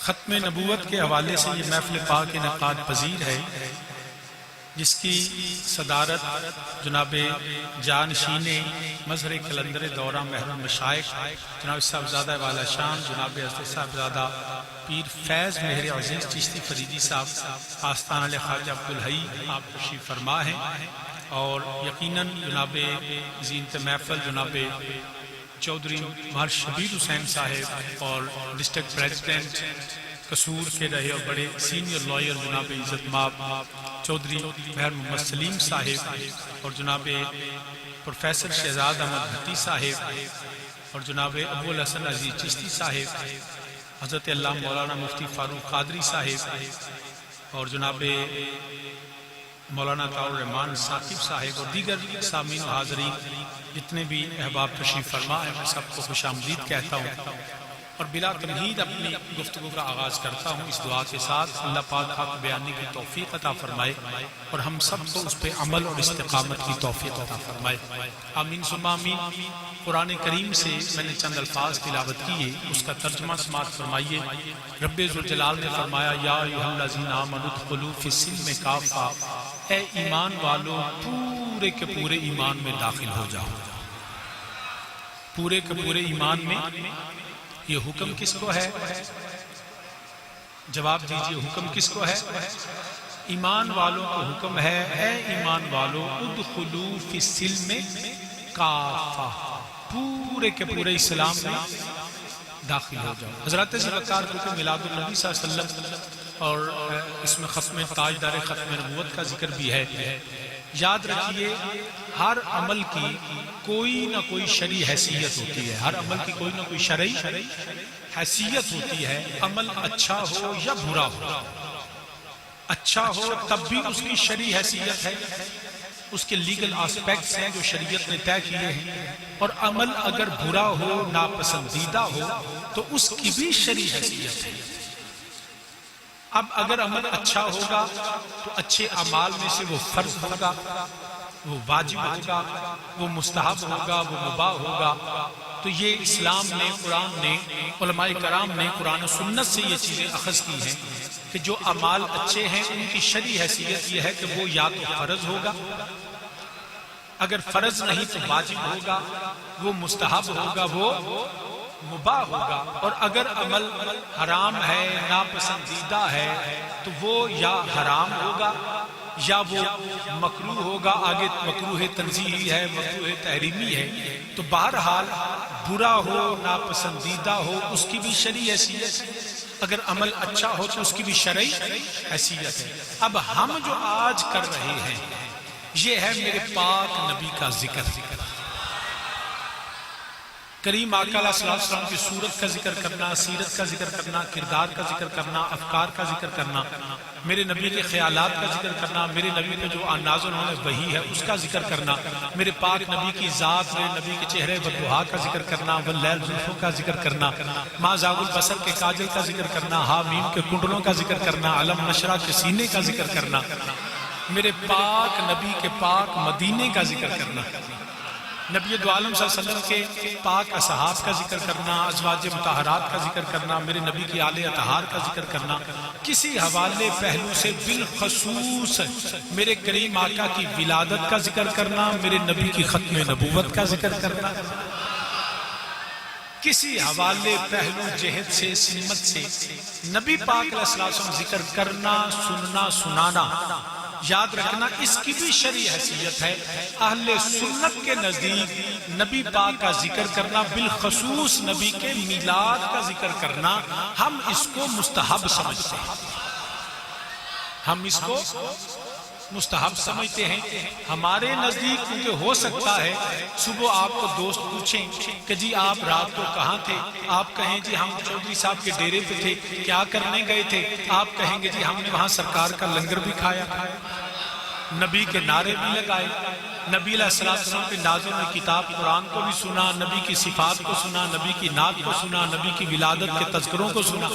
ختم نبوت کے حوالے سے یہ محفل پاک انعقاد پذیر ہے، جس کی صدارت جناب جانشین مظہر کلندر دورہ محرم مشائخ جناب صاحبزادہ والا شان جناب حضرت صاحبزادہ پیر فیض مہر عزیز چشتی فریدی صاحب آستان علی خواجہ عبدالحی آپ تشریف فرما ہیں، اور یقیناً جناب زینت محفل جناب چودھری مہر شبیر حسین صاحب اور ڈسٹرکٹ پریزیڈنٹ قصور کے رہے اور بڑے سینئر لائر جناب عزت مآب چودھری مہر محمد سلیم صاحب اور جناب پروفیسر شہزاد احمد بھٹی صاحب اور جناب ابو الحسن عزیز چشتی صاحب، حضرت علامہ مولانا مفتی فاروق قادری صاحب اور جناب مولانا طاہر الرحمان ثاقب صاحب اور دیگر سامعین و حاضرین جتنے بھی احباب تشریف فرما ہیں، میں سب کو خوش آمدید کہتا ہوں اور بلا تمہید اپنی گفتگو کا آغاز کرتا ہوں اس دعا کے ساتھ، اللہ پاک حق بیانی کی توفیق عطا فرمائے اور ہم سب کو اس پہ عمل اور استقامت کی توفیق عطا فرمائے، آمین ثم آمین۔ قرآن کریم سے میں نے چند الفاظ تلاوت کیے، اس کا ترجمہ سماعت فرمائیے۔ رب ذوالجلال نے فرمایا یا ایھا الذین آمنوا ادخلوا فی السلم کافہ، اے ایمان والو پورے کے پورے ایمان میں داخل ہو جاؤ، پورے کے پورے ایمان میں۔ یہ حکم کس کو ہے؟ جواب دیجئے، حکم کس کو ہے؟ ایمان والوں کو حکم ہے، اے ایمان والو ادخلوا فی السلم کافہ، پورے کے پورے اسلام میں داخل ہو جاؤ۔ حضرت ذوالفقار کو میلاد النبی صلی اللہ علیہ وسلم اور اس میں ختم تاجدار ختم نبوت کا ذکر بھی ہے۔ یاد رکھیے ہر عمل کی کوئی نہ کوئی شرعی حیثیت ہوتی ہے، ہر عمل کی کوئی نہ کوئی شرعی حیثیت ہوتی ہے، عمل اچھا ہو یا برا ہو، اچھا ہو تب بھی اس کی شرعی حیثیت ہے، اس کے لیگل آسپیکٹس ہیں جو شریعت نے طے کیے ہیں، اور عمل اگر برا ہو ناپسندیدہ ہو تو اس کی بھی شرعی حیثیت ہے۔ اب اگر عمل اچھا ہوگا تو اچھے اعمال میں سے وہ فرض ہوگا، وہ واجب ہوگا، وہ مستحب ہوگا، وہ مباح ہوگا۔ تو یہ اسلام نے، قرآن نے، علماء کرام نے قرآن و سنت سے یہ چیزیں اخذ کی ہیں کہ جو اعمال اچھے ہیں ان کی شرعی حیثیت یہ ہے کہ وہ یا تو فرض ہوگا، اگر فرض نہیں تو واجب ہوگا، وہ مستحب ہوگا، وہ مباح ہوگا، اور اگر عمل حرام ہے ناپسندیدہ ہے تو وہ یا حرام ہوگا یا وہ مکروہ ہوگا، آگے مکروہ تنزیہی ہے، مکروہ تحریمی ہے، تو بہرحال برا ہو ناپسندیدہ ہو اس کی بھی شرعی حیثیت ہے، اگر عمل اچھا ہو تو اس کی بھی شرعی حیثیت ہے۔ اب ہم جو آج کر رہے ہیں یہ ہے میرے پاک نبی کا ذکر، کریم آقا علیہ السلام کی صورت کا ذکر کرنا، سیرت کا ذکر کرنا، کردار کا ذکر کرنا، افکار کا ذکر کرنا، میرے نبی کے خیالات کا ذکر کرنا، میرے نبی پہ جو نازل ہونے وحی ہے اس کا ذکر کرنا، میرے پاک نبی کی ذات، میرے نبی کے چہرے والضحیٰ کا ذکر کرنا، واللیل زلفوں کا ذکر کرنا، ما زاغ البصر کے کاجل کا ذکر کرنا، حامیم کے کنڈلوں کا ذکر کرنا، علم نشرہ کے سینے کا ذکر کرنا، میرے پاک نبی کے پاک مدینے کا ذکر کرنا، نبی دو عالم صلی اللہ علیہ وسلم کے پاک اصحاب کا ذکر کرنا، ازواج مطہرات کا ذکر کرنا، میرے نبی کی آل اطہار کا ذکر کرنا، کسی حوالے پہلو سے بالخصوص میرے کریم آقا کی ولادت کا ذکر کرنا، میرے نبی کی ختم نبوت کا ذکر کرنا، کسی حوالے پہلو جہت سے سمت سے نبی پاک علیہ السلام ذکر کرنا، سننا، سنانا، یاد رکھنا اس کی بھی شرعی حیثیت ہے۔ اہل سنت کے نزدیک نبی پاک کا ذکر کرنا، بالخصوص نبی کے میلاد کا ذکر کرنا، ہم اس کو مستحب سمجھتے ہیں، ہم اس کو مستحب سمجھتے ہیں۔ ہمارے نزدیک کیونکہ ہو سکتا ہے صبح آپ کو دوست پوچھیں کہ جی آپ رات کو کہاں تھے، آپ کہیں جی ہم چودھری صاحب کے ڈیرے پہ تھے، کیا کرنے گئے تھے، آپ کہیں گے جی ہم نے وہاں سرکار کا لنگر بھی کھایا، نبی کے نعرے بھی لگائے، نبی علیہ السلام کے نازل میں کتاب قرآن کو بھی سنا، نبی کی صفات کو سنا، نبی کی نعت کو سنا، نبی کی ولادت کے تذکروں کو سنا۔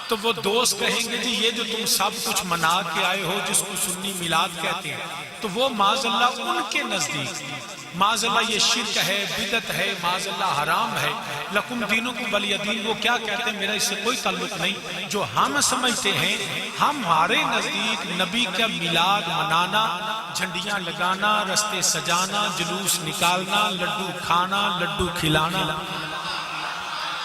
تو وہ دوست کہیں گے جی یہ جو تم سب کچھ منا کے آئے ہو جس کو سنی میلاد کہتے ہیں، تو وہ معاذ اللہ ان کے نزدیک معاذ اللہ یہ شرک ہے، بدعت ہے، معاذ اللہ حرام ہے، لکم دینکم ولی دین، وہ کیا کہتے ہیں میرا اس سے کوئی تعلق نہیں۔ جو ہم سمجھتے ہیں، ہمارے نزدیک نبی کا میلاد منانا، جھنڈیاں لگانا، رستے سجانا، جلوس نکالنا، لڈو کھانا، لڈو کھلانا،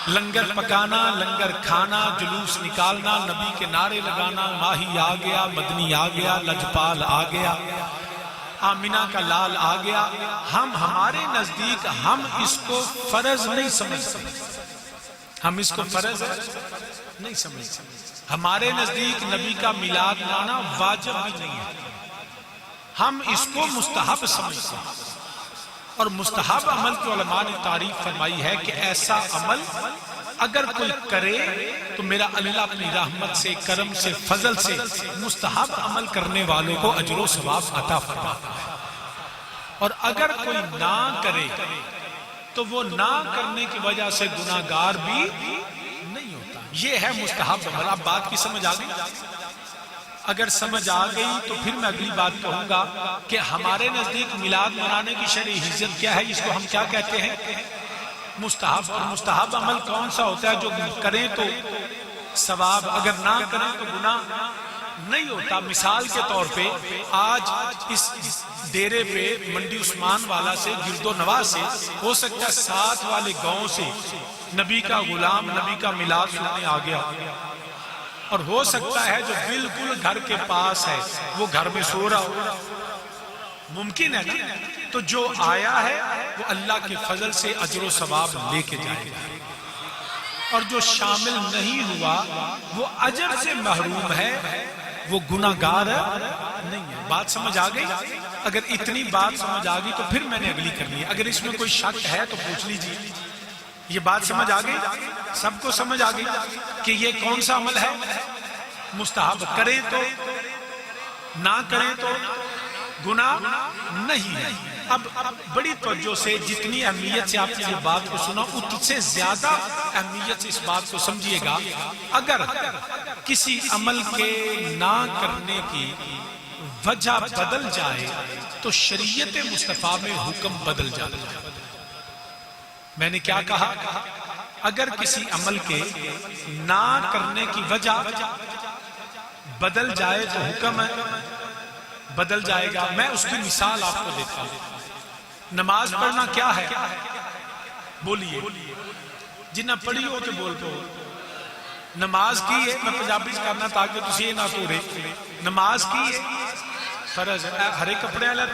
لنگر پکانا، لنگر کھانا، جلوس نکالنا، نبی کے نعرے لگانا، ماہی آ گیا، مدنی آ گیا، لجپال آ گیا، آمینہ کا لال آ گیا، ہمارے نزدیک ہم اس کو فرض نہیں سمجھتے، ہم اس کو فرض نہیں سمجھتے، ہمارے نزدیک نبی کا میلاد منانا واجب بھی نہیں ہے، ہم اس کو مستحب سمجھتے ہیں۔ اور مستحب عمل کے علماء نے تعریف فرمائی ہے کہ ایسا عمل اگر کوئی کرے تو میرا اللہ اپنی رحمت سے، کرم سے، فضل سے مستحب عمل کرنے والوں کو اجر و ثواب عطا فرماتا ہے، اور اگر کوئی نہ کرے تو وہ نہ کرنے کی وجہ سے گناہگار بھی نہیں ہوتا۔ یہ ہے مستحب عمل۔ اب بات کی سمجھ آ گئی؟ اگر سمجھ آ گئی تو پھر میں اگلی بات کہوں گا کہ ہمارے نزدیک میلاد منانے کی شرعی حیثیت کیا ہے، اس کو ہم کیا کہتے ہیں؟ مستحب۔ اور مستحب عمل کون سا ہوتا ہے؟ جو کریں تو ثواب، اگر نہ کریں تو گناہ نہیں ہوتا۔ مثال کے طور پہ آج اس ڈیرے پہ منڈی عثمان والا سے، گرد و نواح سے، ہو سکتا ہے ساتھ والے گاؤں سے نبی کا غلام نبی کا میلاد سننے آ گیا، اور ہو سکتا ہے جو بالکل گھر کے پاس ہے وہ گھر میں سو رہا ہو، ممکن ہے نا؟ تو جو آیا ہے وہ اللہ کے فضل سے اجر و ثواب لے کے جائے گا، اور جو شامل نہیں ہوا وہ اجر سے محروم ہے، وہ گناہگار نہیں ہے۔ بات سمجھ آ گئی؟ اگر اتنی بات سمجھ آ گئی تو پھر میں نے اگلی کرنی ہے، اگر اس میں کوئی شک ہے تو پوچھ لیجیے۔ یہ بات سمجھ آ گئی؟ سب کو سمجھ آ گئی کہ یہ کون سا عمل ہے؟ مستحب، کریں تو، نہ کریں تو گناہ نہیں ہے۔ اب بڑی توجہ سے، جتنی اہمیت سے آپ نے یہ بات کو سنا، اس سے زیادہ اہمیت سے اس بات کو سمجھیے گا۔ اگر کسی عمل کے نہ کرنے کی وجہ بدل جائے تو شریعت مصطفیٰ میں حکم بدل جاتا ہے۔ میں نے کیا کہا؟ اگر کسی عمل کے نہ کرنے کی وجہ بدل جائے تو حکم بدل جائے گا۔ میں اس کی مثال آپ کو دیتا ہوں۔ نماز پڑھنا کیا ہے؟ بولیے، جنہ پڑھی ہو تو بول دو۔ نماز کی ہے، میں پنجابی سے کرنا تاکہ تسی یہ نہ توڑے۔ نماز کی ہے، فرض ہے۔ ہرے کپڑے والا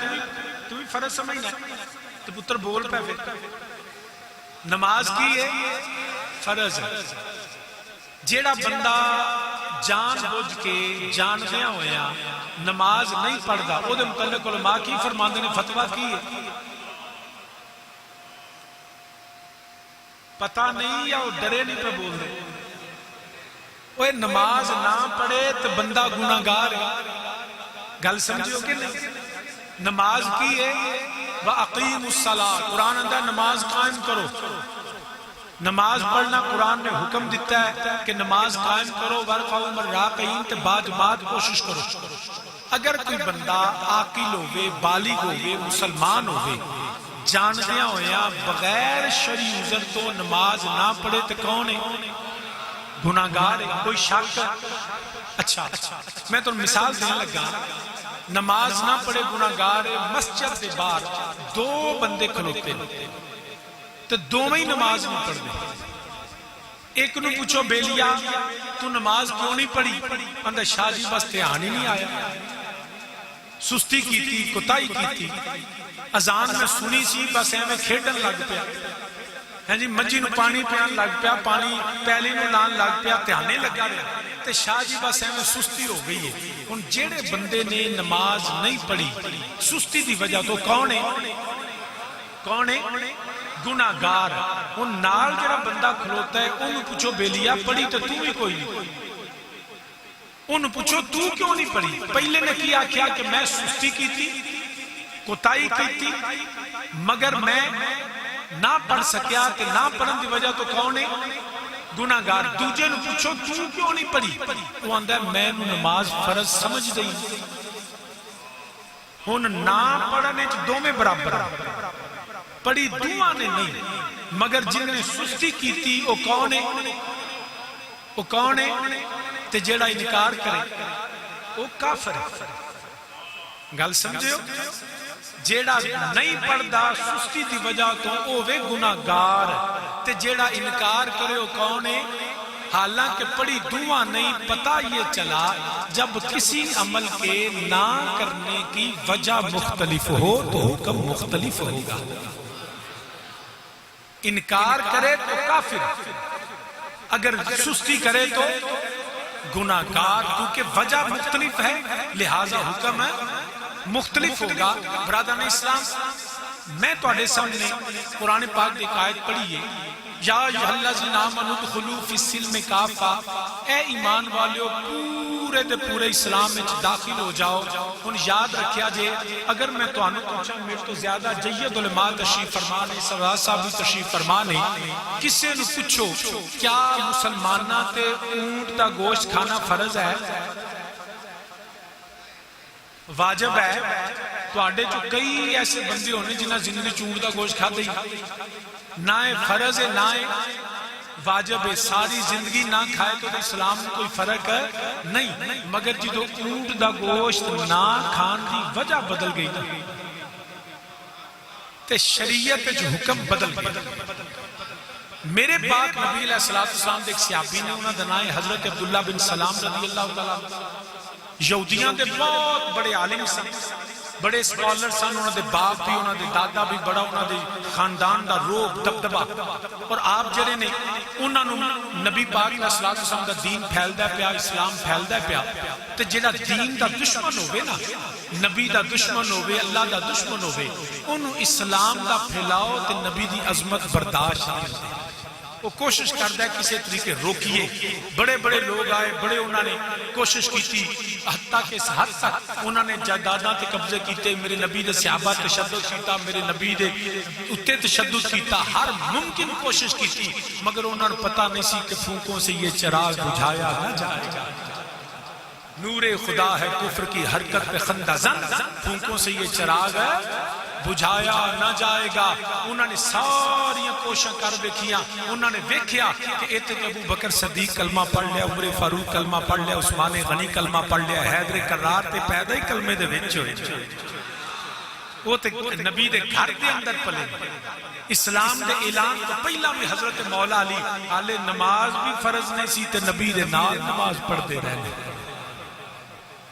تو بھی فرض سمجھنا تو پتر بول پہ پھر۔ نماز کی ہے، فرض ہے۔ جیڑا بندہ جان بوجھ کے جاندیاں ہویا نماز نہیں پڑھدا، او دے متعلق علماء کی فرماندے نے فتویٰ کی ہے؟ پتہ نہیں یا وہ ڈرے نہیں پہ بول دے؟ وہ نماز نہ پڑھے تو بندہ گناہگار ہے۔ گل سمجھو کہ نہیں؟ نماز کی ہے، وَأَقِيمُوا الصَّلَاةَ، قرآن اندر نماز قائم کرو۔ نماز پڑھنا قرآن نے حکم دیتا ہے کہ نماز قائم کرو، وَارْكَعُوا مَعَ الرَّاكِعِينَ، تے بعد کوشش کرو۔ اگر کوئی بندہ عاقل ہوئے، بالغ ہوئے، مسلمان ہوئے، جاندیاں ہویا بغیر شرعی عذر تو نماز نہ پڑھے تو کون ہے؟ گناہگار ہے۔ کوئی شک؟ اچھا میں تو مثال دینے لگا، نماز نہ پڑھے گناہگار ہے۔ مسجد کے باہر دو بندے کھلوتے ہیں تو دونوں ہی نماز نہیں پڑھ دے۔ ایک نو پوچھو بیلیا تو نماز کیوں نہیں پڑھی؟ اندر شاہ جی بس دھیان ہی نہیں آیا، سستی کی تھی، کوتاہی کی تھی، اذان میں سنی سی بس ایویں کھیڈن لگ پیا، ہاں جی مجھی نو پانی پیان لگ پیا، پانی پیلی نو لان لگ پیا، دھیانے لگا رہا تے شاہ جی بس ایویں سستی ہو گئی ہے۔ ان جیڑے بندے نے نماز نہیں پڑھی سستی دی وجہ تو کون ہے؟ کون ہے؟ گناہگار۔ ان نال جڑا بندہ کھلوتا ہے انہوں پوچھو بیلیا پڑھی تو بھی کوئی نہیں، انہوں پوچھو تو کیوں نہیں پڑھی؟ پہلے نے کیا کیا کہ میں سستی کی تھی، کوتاہی کی تھی، مگر میں نہ پڑھ سکیا کہ نہ پڑھن دی وجہ تو کون ہے؟ گناہگار۔ دوجے نو پوچھو تو کیوں نہیں پڑھی؟ وہ آندہ ہے میں نماز فرض سمجھ دئی۔ ہن نہ پڑھنے دو میں برابر پڑھی دعا نے نہیں، مگر جن نے سستی کی تھی وہ کون ہے؟ وہ کون ہے؟ تے جیڑا انکار کرے وہ کافر ہے۔ گل سمجھے ہو؟ جیڑا نہیں پڑھدا سستی دی وجہ تو وہ وے گناہگار، تے جیڑا انکار کرے وہ کون ہے؟ حالانکہ پڑھی دعا نہیں، پتہ یہ چلا جب کسی عمل کے نہ کرنے کی وجہ مختلف ہو تو حکم مختلف ہوگا۔ انکار کرے تو کافر، اگر سستی کرے تو گناہگار، کیونکہ وجہ مختلف ہے لہذا حکم ہے مختلف ہوگا۔ برادران اسلام، میں تواڈے سامنے قرآن پاک دی آیت پڑھی ہے، یا ایھا الذین آمنوا ادخلوا فی السلم کافہ، اے ایمان والو پورے دے پورے اسلام میں داخل ہو جاؤ۔ ان یاد رکھیا جے اگر میں تانوں پوچھاں، میرے تو زیادہ جید علماء تشریف فرما نے، سرور صاحب بھی تشریف فرما نے، کسے نو پوچھو کیا مسلماناں تے اونٹ دا گوشت کھانا فرض ہے؟ واجب ہے؟ تواڈے جو کئی ایسے بندے ہونے جنہاں زندگی اونٹ دا گوشت کھا دئی، نہ فرض ہے نہ واجب ہے، ساری زندگی نہ کھائے تو اسلام میں کوئی فرق ہے نہیں، مگر جدو اونٹ دا گوشت نہ کھان دی وجہ بدل گئی تے شریعت جو حکم بدل گئی۔ میرے پاک نبی علیہ السلام دے ایک صحابی نے، انہاں دا نام حضرت عبداللہ بن سلام رضی اللہ تعالیٰ، یہودیاں دے بہت بڑے عالم سن، بڑے سکالر سن، انہاں دے باپ بھی، انہاں دے دادا بھی، بڑا انہاں دے خاندان دا روب دبدبا، اور آپ جڑے نے انہاں نو نبی پاک علیہ السلام دا دین پھیلدا پیا، اسلام پھیلدا پیا، تے جڑا دین دا دشمن ہوے نا، نبی دا دشمن ہوے، اللہ دا دشمن ہوے، انہوں اسلام دا پھیلاؤ تے نبی دی عظمت برداشت کرے، وہ کوشش کرتا ہے کسی طریقے روکیے۔ بڑے بڑے لوگ آئے، بڑے انہوں نے کوشش کی تھی، حتیٰ کہ اس حد تک انہوں نے جائیداداں تے قبضے کیتے، میرے نبی دے صحابہ تشدد کیتا، میرے نبی دے اتے تشدد کیتا، ہر ممکن کوشش کی تھی، مگر انہوں نے پتہ نہیں سی کہ پھونکوں سے یہ چراغ بجھایا نہ جائے گا۔ نور خدا ہے کفر کی حرکت پہ خندہ زن، پھونکوں سے یہ چراغ ہے بجھایا نہ جائے گا۔ انہوں نے ساری کوششیں کر دیکھیاں، انہوں نے دیکھیا کہ ایتے ابو بکر صدیق کلمہ پڑھ لیا، عمر فاروق کلمہ پڑھ لیا، عثمان غنی کلمہ پڑھ لیا، حیدر کرار تے پیدا ہی کلمے دے وچ ہوئے، وہ تے نبی دے گھر دے اندر پلے۔ اسلام دے اعلان تو پہلا بھی حضرت مولا علی حالے نماز بھی فرض نہیں سی تے نبی دے نال نماز پڑھتے رہنے۔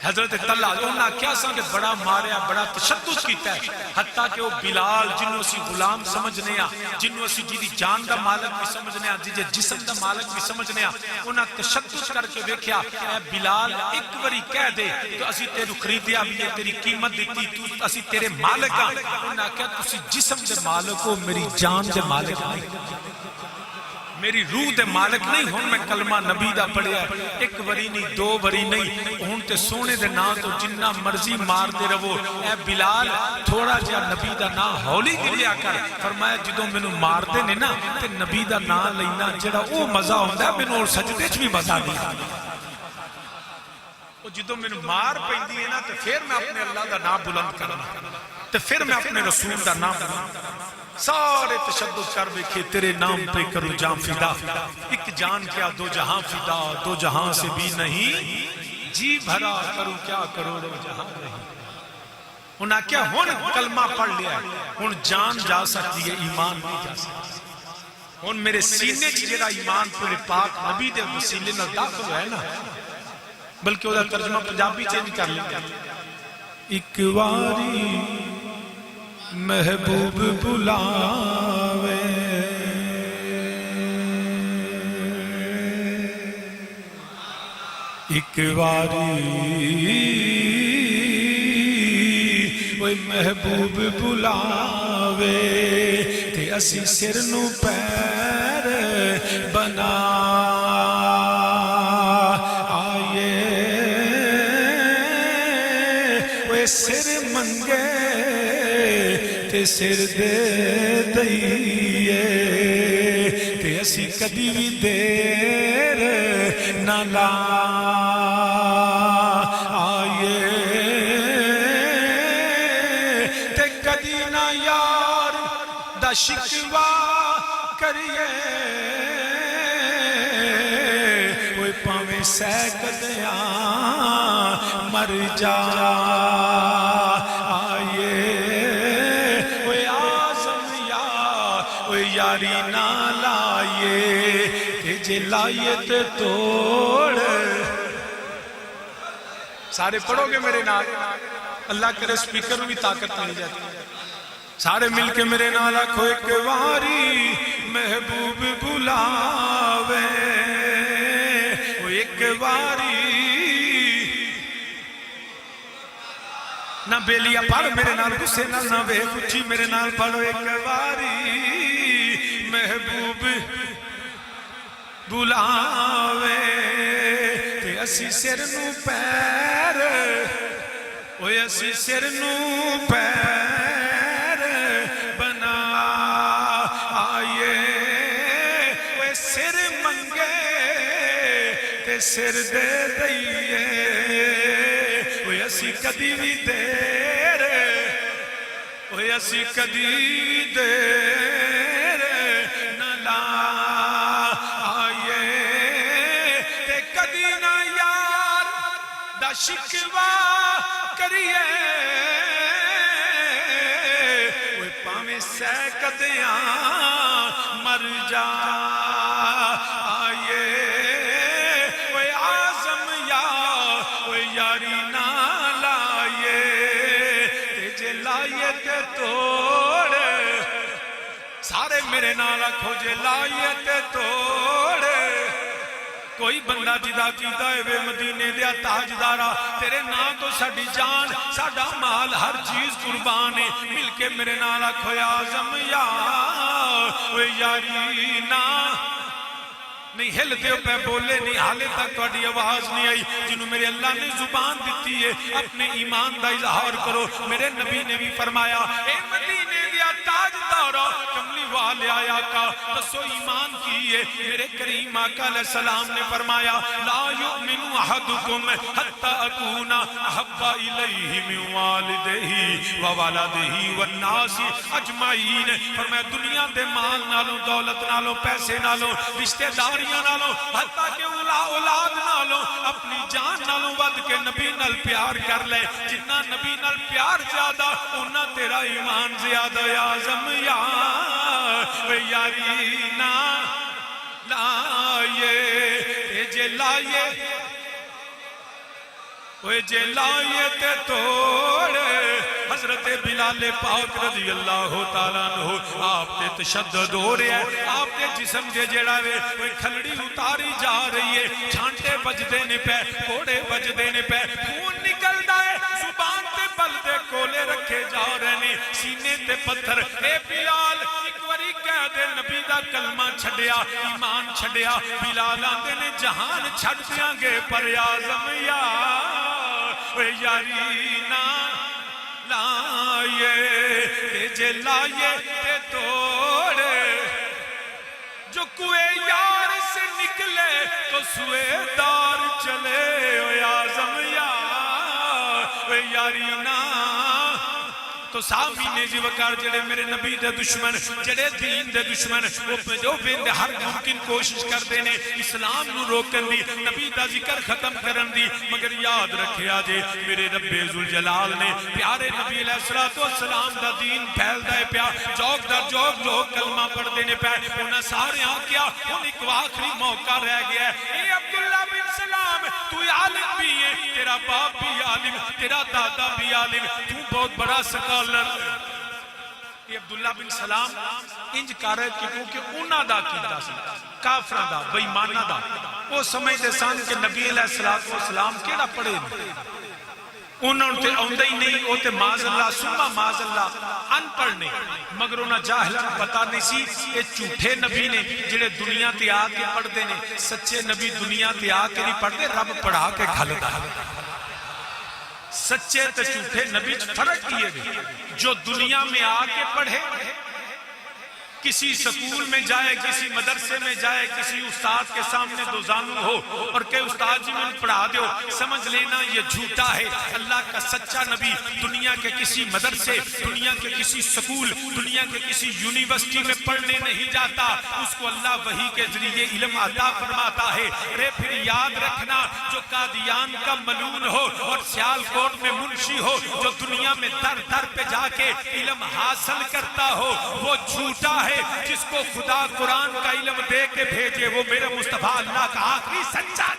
حضرت طلحہ انہاں کیا سن کہ بڑا ماریا، بڑا تشدد کیتا ہے، حتیٰ کہ وہ بلال جنہوں اسی غلام سمجھنے آ، جنہوں اسی جی دی جان دا مالک بھی سمجھنے آ، جی جسم دا مالک بھی سمجھنے آ، انہاں تشدد کر کے دیکھیا، اے بلال ایک باری کہہ دے تو اسی تیرے خریدیا بھی ہے، تیری قیمت دیتی، تو اسی تیرے مالک آ۔ انہاں کہا تسی جسم دے مالک ہو، میری جان دے مالک نہیں، میری روح دے مالک نہیں۔ ہون میں کلمہ نبی دا پڑھیا ہے، ایک وری نہیں، دو وری نہیں، ہون تے سونے دے نا تو جنہ مرضی مار دے رہو۔ اے بلال تھوڑا جا نبی دا نا ہولی گریا کر، فرمایا جدوں میں نو مار دے نے نا تے نبی دا نا لینا جڑا او مزہ ہوندہ ہے، میں نو اور سجدے چ بھی مزہ نہیں، جدوں میں نو مار پیندی ہے نا تے پھر میں اپنے اللہ دا نا بلند کرنا، تے پھر میں اپنے رسول دا نا بلند کرنا۔ سارے تشدد کر بیکھے، تیرے نام پہ کرو جان فدا، ایک جان کیا دو جہاں فدا، دو جہاں سے بھی نہیں جی بھرا، کرو کیا کروڑوں جہاں نہیں۔ انہاں کیا ہون کلمہ پڑھ لیا ہے، ہون جان جا سکتی ہے، ایمان نہیں جا سکتی۔ ہون میرے سینے کی جڑا ایمان پورے پاک نبی دے وسیلے نہ داخل ہے نا، بلکہ وہ ترجمہ پنجابی چینج کر لیا، ایک واری محبوب بلاوے، ایک واری وہ محبوب بلاوے، تے اسی سر نو پیر بنا آئے، وہ سر منگے تے سر دے دئیے، تے اسی کدی بھی دیر نہ لا آئے، تے کدی نہ یار دا شکوا کریے کوئی پاویں سیکدیاں مر جا آئیے کوئی آزم یا کوئی یاری نہ لائیے کہ جے لائیے تے توڑ سارے پڑھو گے میرے نال اللہ کرے سپیکر بھی طاقت مل جاتی سارے مل کے میرے نال آکھو ایک واری محبوب بلاوے ایک واری نہ بیلیا پڑھ میرے نال غصے نہ بے کچھی میرے نال پڑھو ایک واری محبوب بلاوے تے اسی سر نو پیر اوے اسی سر نو پیر بنا آئیے اوے سر منگے تے سر دے دئیے اوے اسی کدی بھی دیر اوے اسی کدی دیر نہ لا آئیے تے کدی نہ یار دا شکوا کریے اوے پاویں سیکدیاں مر جا آئیے اوے آزم یا اوے یاری نہ لائیے تے جے لائیے تے توڑ سارے میرے نال آکھو جے لائیے تے توڑ کوئی بندہ جدا کیتا ہے وے مدینے دیا تاجدارا تیرے نا تو ساڑی جان ساڑا مال ہر چیز قربان ہے مل کے میرے نال آکھو آزم یا وے یاری نا نہیں ہلتے ہو پہ بولے نہیں حالے تک توڑی آواز نہیں آئی جنہوں میرے اللہ نے زبان دیتی ہے اپنے ایمان دا اظہار کرو میرے نبی نے بھی فرمایا اے مدینے دیا تاجدارا کملی والے آیا کا بسو ایمان کیے میرے کریم آقا علیہ السلام نے فرمایا لا یؤمن احدکم حتی اکونا احبا الیہ من والدہ ووالدہ والناس اجمعین فرمایا دنیا دے مال نالوں دولت نالوں پیسے نالوں رشتہ داریاں نالوں حتیٰ کہ اولاد نالوں اپنی جان نالوں ود کے نبی نال پیار کر لے جتنا نبی نال پیار زیادہ انہا تیرا ایمان زیادہ آزم یا یاری نہ لائیے جے لائیے جے لائیے تے توڑے حضرت بلال پاک رضی اللہ تعالیٰ عنہ آپ تے تشدد ہو رہے ہیں آپ تے جسم دے جڑا وے کوئی کھلڑی اتاری جا رہی ہے چھانٹے بج دینے پہ کوڑے بج دینے پہ خون نکل دائے زبان تے بل دے کولے رکھے جا رہے ہیں سینے تے پتھر اے بلال ایک وری کہہ دے نبی دا کلمہ چھڑیا ایمان چھڑیا بلال آندے نے جہان چھڑ دیاں گے پر آزم یا یاری نہ لائیے جے لائیے تے توڑے جو کوئے یار سے نکلے تو سوئے دار چلے آزم یا یاری نہ تو سامین جی وکار جڑے میرے نبی دے دشمن جڑے دین دے دشمن وہ جو بیندے ہر ممکن کوشش کر دینے اسلام نو روکن دی نبی دا ذکر ختم کرن دی مگر یاد رکھے آجے میرے رب ذوالجلال نے پیارے نبی علیہ السلام دا دین پھیل دائے پیا جوگ در جوگ لوگ کلمہ پڑھ دینے پہ انہاں سارے آکیا ان ایک آخری موقع رہ گیا ہے اے عبداللہ بن سلام تو عالم بھی ہے تیرا باپ بھی عالم تیرا دادا بھی عالم تو بہت بڑا سکالر یہ عبداللہ بن سلام انج کر رہے کیونکہ انہاں دا کیتا سی کافرہ دا بیمانہ دا وہ سمجھتے سان کہ نبی علیہ السلام کیڑا پڑھے انہوں نے اوندہ ہی نہیں ہوتے معاذ اللہ سمہ معاذ اللہ ان پڑھنے مگر انہاں جاہلان پتا نہیں سی یہ جھوٹے نبی نے جڑے دنیا تے آ کے پڑھ دینے سچے نبی دنیا تے آ کے نہیں پڑھ دے رب پڑھا کے کھلتا ہے سچے تے جھوٹے نبی فرق کیے گئے جو دنیا میں آ کے پڑھے کسی سکول میں جائے، کسی مدرسے میں جائے، کسی استاد کے سامنے دو زانو ہو اور کہ استاد جی میں پڑھا دیو، سمجھ لینا یہ جھوٹا ہے۔ اللہ کا سچا نبی دنیا کے کسی مدرسے، دنیا کے کسی سکول، دنیا کے کسی یونیورسٹی میں پڑھنے نہیں جاتا، اس کو اللہ وحی کے ذریعے علم عطا فرماتا ہے۔ رے پھر یاد رکھنا، جو قادیان کا ملون ہو اور سیالکوٹ میں منشی ہو، جو دنیا میں در در پہ جا کے علم حاصل کرتا ہو، وہ جھوٹا ہے۔ جس کو خدا قرآن کا علم دے کے بھیجے وہ میرا مصطفیٰ اللہ کا آخری سچا۔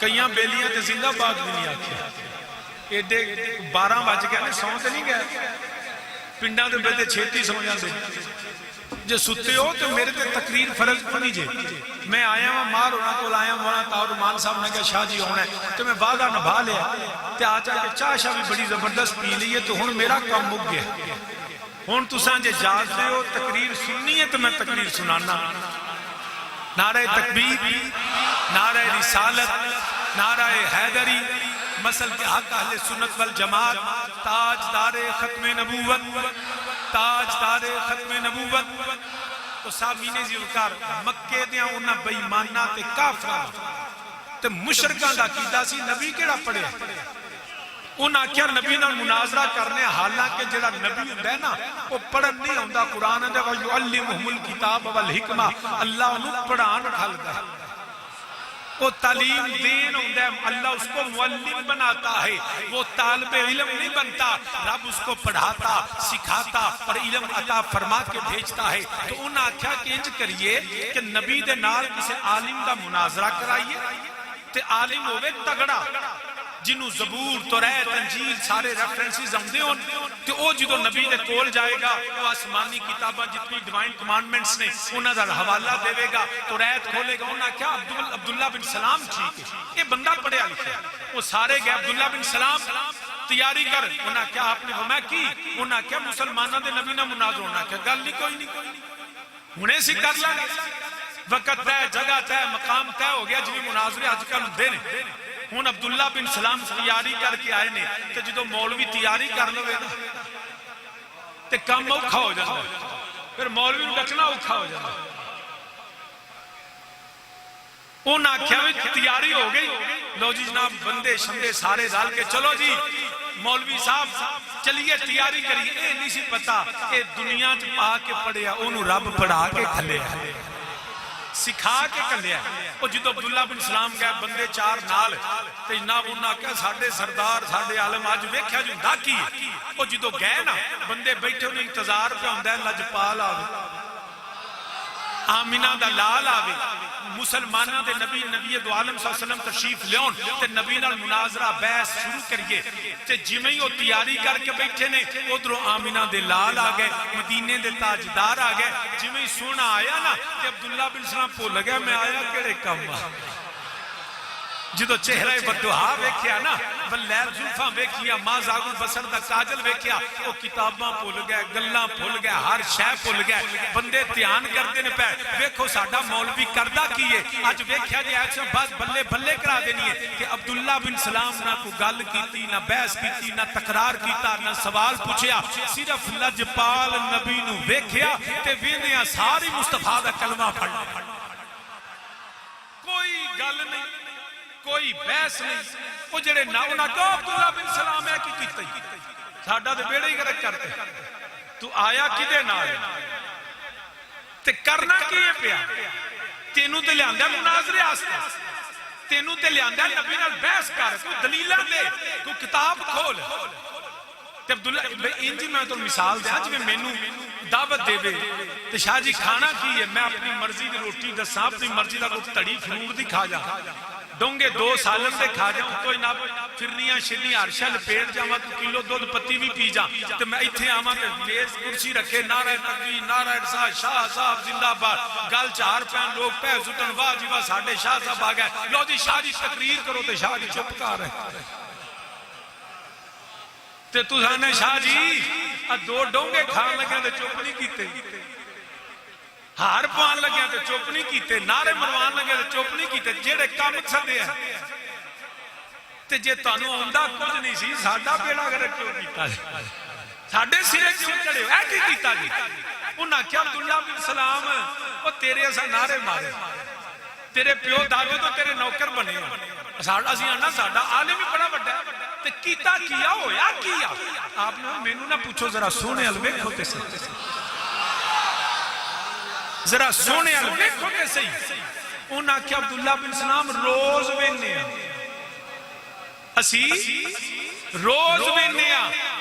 کئیاں بیلیاں تے زندہ باد بھی نہیں آکھیا، ایڈے 12 بج گئے سو تے نہیں گئے، پنڈاں دے بیٹے چھیتی سو جاندے، جے ستے ہو تو میرے تے تقریر فرض پڑی جے۔ میں آیا ہوں مار ہونا کو آیا ہوں مولانا طاہر صاحب نے کہا شاہ جی ہونا ہے، تو میں وعدہ نبھا لیا تے آ جا کے چاہ شاہ بھی بڑی زبردست پی لیے، تو ہن میرا کام مک گیا۔ ہن تساں جے جاگ دے ہو تقریر سننی ہے تو میں تقریر سنانا۔ نعرہ تکبیر، نعرہ رسالت، نعرہ حیدری، مسل کے حق اہل سنت والجماعت، تاجدار ختم نبوت، تاجدار ختم نبوت۔ تو سامین زیوکار مکے دیاں انہاں بیمانہ تے کافران تے مشرکان دا کیتا سی نبی کیڑا پڑے، انہاں کیا نبی نال مناظرہ کرنے، حالانکہ جڑا نبی ہوندہ ہے نا وہ پڑھن نہیں ہوندہ، قرآن ہے وَيُعَلِّمُهُمُ الْكِتَابَ وَالْحِکْمَةَ، اللہ انہوں پڑھان کھلتا ہے، وہ تعلیم دین ہوندہ ہے، اللہ اس کو معلم بناتا ہے، وہ طالب علم نہیں بنتا، رب اس کو پڑھاتا، سکھاتا اور علم عطا فرما کے بھیجتا ہے۔ تو انہاں کیا کہ انج کریے کہ نبی دے نال کسی عالم دا مناظرہ کرائیے، تے عالم ہوئے تگڑا، جنہوں زبور، توریت، انجیل سارے ریفرنسز ہم دے ہون، تو او جدو نبی دے کول جائے گا وہ آسمانی کتابہ جتنی ڈیوائن کمانڈمنٹس نے انہاں دا حوالہ دے گا، توریت کھولے گا، انہاں کیا عبداللہ بن سلام ٹھیک ہے، یہ بندہ پڑھیا لکھا ہے، وہ سارے گئے عبداللہ بن سلام تیاری کر، انہاں کیا آپ نے فرمایا کی، انہاں کیا مسلمانہ دے نبی نہ مناظر، انہاں کیا گل نہیں کوئی نہیں، انہیں سے کر لگا، وقت تے جگہ تے مقام تے ہو گیا جنہیں مناظرے آج کل دینے۔ ہون عبداللہ بن سلام تیاری کر کے آئے نے، تو جدو مولوی تیاری کر لوے نا تے کام اوکھا ہو جاتا ہے، پھر مولوی ڈکنا اوکھا ہو جاتا ہے۔ ان آکھیا بھی تیاری ہو گئی، لو جی جناب بندے شندے سارے ڈال کے چلو جی مولوی صاحب چلیے تیاری کریے، اے نہیں سی پتا اے دنیا جو پا کے پڑھیا انہوں رب پڑھا کے کھلے ہیں، سکھا کے کلیا ہے۔ وہ جدو عبداللہ بن سلام گئے بندے 4 نال تے جناب انہاں کہا ساڑھے سردار ساڑھے عالم آج ویکھیا جو دا کی ہے۔ وہ جدو گئے نا بندے بیٹھے انہیں انتظار پہ ہوندہ ہے لجپال آوے، آمینہ دا لال آوے، مسلمانہ دے نبی دو عالم صلی اللہ علیہ وسلم تشریف لیون تے نبی نال مناظرہ بحث شروع کریے تے جمعی وہ تیاری کر کے بیٹھے نے ادھروں آمینہ دے لال آگئے، مدینے دے تاجدار آگئے، جمعی سونا آیا نا کہ عبداللہ بن سلام پھول لگا میں آیا کیڑے کم جدو چہرہ بددعا ویکھیا نا واللیل زلفاں ویکھیا ماں زاغ البصر دا کاجل ویکھیا وہ کتاباں بھول گئے گلاں بھول گئے ہر شے بھول گئے بندے دھیان کرتے نے پے ویکھو ساڈا مولوی کردہ کیے اج ویکھیا جی ایکشن بس بلے بلے کرا دینی ہے کہ عبداللہ بن سلام نہ کو گل کیتی نہ بحث کیتی نہ تکرار کیتا نہ سوال پوچھیا صرف لجپال نبی نو ویکھیا تے ویندیاں ساری مصطفیٰ دا کلمہ پڑھ کوئی گل نہیں کوئی بحث نہیں وہ جڑے نہ انہاں کو عبداللہ بن سلام ہے کی کیتا ہی ساڑھا دے بیڑے ہی گرک کرتے تو آیا کدے نہ آیا تے کرنا کیے پیا تینوں تے لے آندہ مناظرے آستے تینوں تے لے آندہ نبی نال بحث کر کوئی دلیلہ دے کوئی کتاب کھول تے عبداللہ انجی میں تو مثال دے آج میں مینو دعوت دے بے تے شاہ جی کھانا کی ہے میں اپنی مرضی دی روٹی دسا اپنی مرضی دا کوئی تڑی فنور دی کھا جا ڈونگے 2 سالن دے کھا جاؤں کوئی نہ پھرنیاں شدنیاں عرشہ لپیٹ جاؤں تو کلو دودھ پتی بھی پی جا تو میں ایتھے آماں تے میز کرسی رکھے نعرہ تکبیر نعرہ شاہ صاحب زندہ باد گل 4 پین لوگ پہ زٹن واہ جی واہ ساڑھے شاہ صاحب آگئے لو جی شاہ جی تقریر کرو تے شاہ جی چپ کر رہے تے تساں نے شاہ جی دو ڈونگے کھان لگے تے چپ نہیں کیتے، ہار پوان لگے تے چپ نہیں کیتے، نعرے مروان لگے تے چپ نہیں کیتے، جیڑے کام سدے ہیں تے جے تانوں آندا کچھ نہیں سی ساڈا بیڑا گرک کیوں کیتا جی، ساڈے سرے کیوں چڑھے اے کی کیتا جی؟ انہاں کیا عبداللہ بن سلام وہ تیرے اساں نعرے مارے، تیرے پیو دادے تو تیرے نوکر بنے ساڈا سی آنا ساڈا عالم ہی بڑا بڑا تے کیتا کیا ہویا کیا؟ آپ نے مینوں نہ پوچھو ذرا سونے ال ویکھو تے صحیح، ذرا سونے ال ویکھو تے صحیح۔ انہاں کیا عبداللہ بن سلام روز وینے اسی روز وینے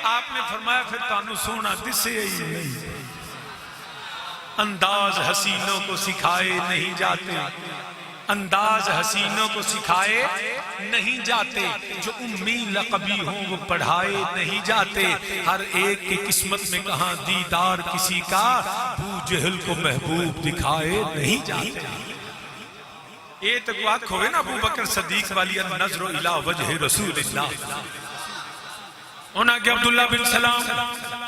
آپ نے فرمایا پھر تانوں سونا دسے ہی نہیں، انداز حسینوں کو سکھائے نہیں جاتے، انداز حسینوں کو سکھائے نہیں جاتے، جو امی لقبی ہوں وہ پڑھائے نہیں جاتے، ہر ایک کی قسمت میں کہاں دیدار کسی کا، ابو جہل کو محبوب دکھائے نہیں جاتے۔ یہ تو آنکھ ہوئے نا ابو بکر صدیق والی النظر الى وجہ رسول اللہ، انہاں کہ عبداللہ بن سلام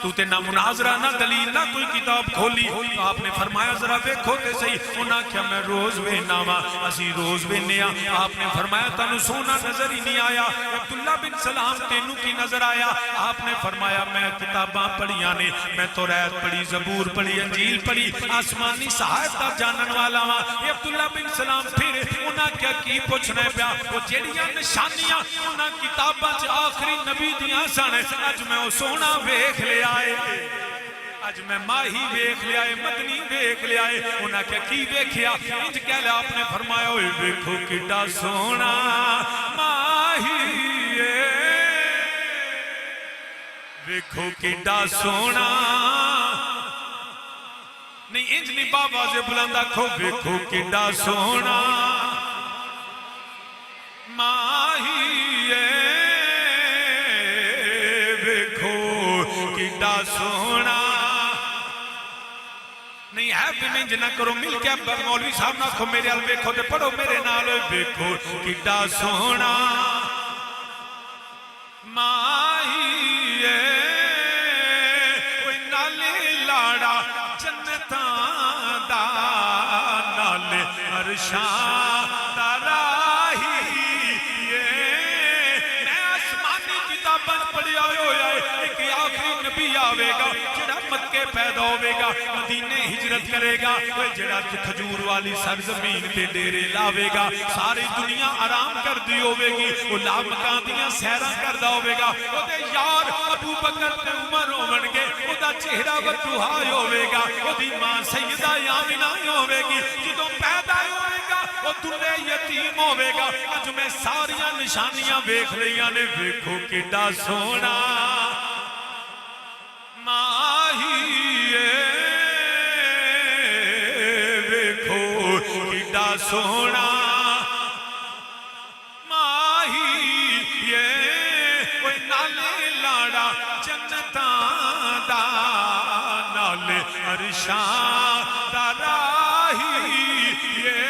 تو تے نہ مناظرہ نہ دلیل نہ کوئی کتاب کھولی، آپ نے فرمایا ذرا دیکھو تے صحیح، انہاں کہ میں روز وینا وا اسی روز وینیا، آپ نے فرمایا تانوں سونا نظر ہی نہیں آیا، عبداللہ بن سلام تینوں کی نظر آیا، آپ نے فرمایا میں کتاباں پڑھیاں نے، میں توریت پڑھی، زبور پڑھی، انجیل پڑھی، آسمانی صحائف دا جانن والا وا۔ یہ عبداللہ بن سلام پھر انہاں کیا کی پوچھنے پیا، وہ جیڑیاں نشانیاں انہاں کتاباں چ آخری نبی دیاں سن، اج میں وہ سونا ویکھ لے آئے، اج میں ماہی ویکھ لے آئے، مدنی ویکھ لے آئے۔ انہاں کیا کی ویکھیا؟ انج کہہ لے آپ نے فرمایا اوئے ویکھو کڈا سونا ماہی ہے، ویکھو کڈا سونا، نہیں انج نہیں بابا سے بلند آکھو ویکھو کڈا سونا ماہی ہے، کڈا سونا، نہیں ہے بھی میں جنہ کرو مل کے مولوی صاحب نہ کھو میرے ال ویکھو تے پڑھو میرے نال ویکھو کڈا سونا ماہی ہے، کوئی نالے لاڑا جنتاں دا نالے عرشاں دا راہی ہے۔ میں آسمانی کتاباں پڑھیا ہویا ہے، ایک آخری نبی آوے گا جڑا مکے پیدا ہوئے گا، مدینے ہجرت کرے گا، جڑا کھجور والی سرزمین تے ڈیرے لاوے گا، ساری دنیا آرام کر دی ہوئے گی، وہ لامکاں دیاں سیراں کردہ ہوئے گا، وہ دے یار ابو بکر تے عمر ہون گے، وہ دا چہرہ وٹوہائی ہوئے گا، وہ دی ماں سیدہ آمنہ ہوئے گی، جدوں پیدا ہوئے گا وہ دلے یتیم ہوئے گا۔ اج میں ساریاں نشانیاں ویکھ لیاں نے، ویکھو کڈا سونا ماہی ہے، ویکھو کڈا سونا ماہی ہے، کوئی نالے لاڑا جنتاں دا نالے عرشاں دا راہی ہے۔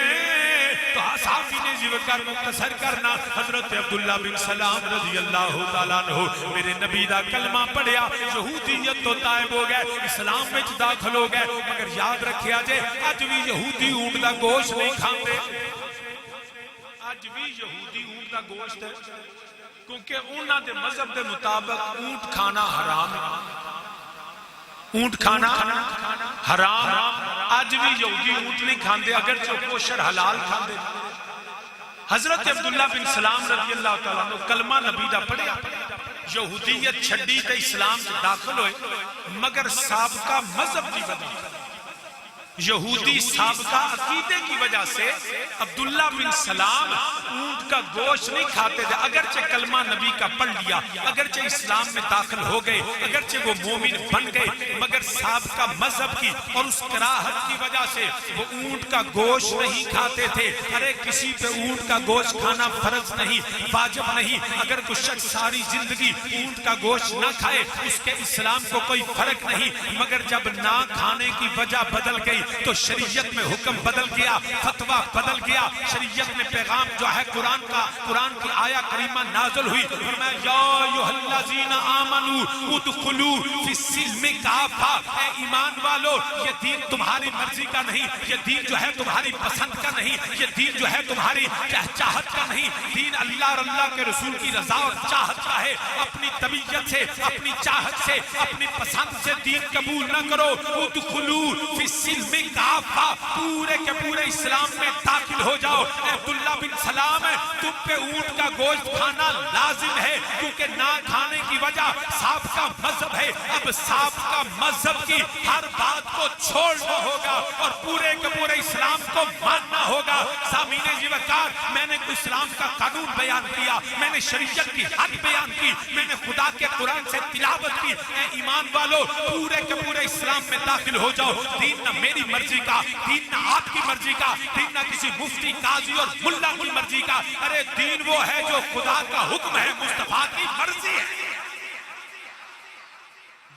تو صحابی نے ذکر کر مختصر کرنا، حضرت عبداللہ بن سلام رضی اللہ تعالیٰ عنہ میرے نبی دا کلمہ پڑھیا، یہودیت تو طائب ہو گئے، اسلام میں داخل ہو گئے، مگر یاد رکھیا جے اج بھی یہودی اونٹ دا گوشت نہیں کھاندے، اج بھی یہودی اونٹ دا گوشت ہے، کیونکہ انہاں دے مذہب دے مطابق اونٹ کھانا حرام ہے، اونٹ کھانا حرام، آج بھی یہودی اونٹ نہیں کھاندے، اگرچہ کوشر حلال کھاندے۔ حضرت عبداللہ بن سلام رضی اللہ تعالیٰ عنہ کلمہ نبی دا پڑھیا، یہودیت چھڑی تے اسلام سے داخل ہوئے، مگر سابقہ مذہب کی وجہ یہودی سابقہ عقیدے کی وجہ سے عبداللہ بن سلام اونٹ کا گوشت نہیں کھاتے تھے، اگرچہ کلمہ نبی کا پڑھ لیا، اگرچہ اسلام میں داخل ہو گئے، اگرچہ وہ مومن بن گئے، مگر سابقہ مذہب کی اور اس کراہت کی وجہ سے وہ اونٹ کا گوشت نہیں کھاتے تھے۔ ارے کسی پہ اونٹ کا گوشت کھانا فرض نہیں، واجب نہیں، اگر کوئی شخص ساری زندگی اونٹ کا گوشت نہ کھائے اس کے اسلام کو کوئی فرق نہیں، مگر جب نہ کھانے کی وجہ بدل گئی، تو شریعت میں حکم بدل گیا، فتویٰ بدل گیا، شریعت میں پیغام جو ہے قرآن کی آیا کریمہ نازل ہوئی، فرمایا یا ایھا الذین آمنوا ادخلوا فی السلم کافہ، اے ایمان والو یہ دین تمہاری مرضی کا نہیں، یہ دین جو ہے تمہاری پسند کا نہیں، یہ دین جو ہے تمہاری چاہت کا نہیں، دین اللہ اور اللہ کے رسول کی رضا اور چاہت کا ہے۔ اپنی طبیعت سے، اپنی چاہت سے، اپنی پسند سے دین قبول نہ کرو۔ ادخلوا فی السلم کافہ، پورے کے پورے اسلام میں داخل ہو جاؤ۔ اے عبداللہ بن سلام، تم پہ اونٹ کا گوشت کھانا لازم ہے، کیونکہ نہ کھانے کی وجہ سانپ کا مذہب ہے۔ اب سانپ کا مذہب کی ہر بات کو چھوڑنا ہوگا اور پورے کے پورے اسلام کو ماننا ہوگا۔ سامعین جی وقار، میں نے اسلام کا قانون بیان کیا، میں نے شریعت کی حد بیان کی، میں نے خدا کے قرآن سے تلاوت کی۔ اے ایمان والو، پورے کے پورے اسلام میں داخل ہو جاؤ۔ دین نہ میری مرضی کا، دین نہ آپ کی مرضی کا، دین نہ کسی مفتی، قاضی اور ملا کی مرضی کا، ارے دین وہ ہے جو خدا کا حکم ہے، مصطفیٰ کی مرضی ہے۔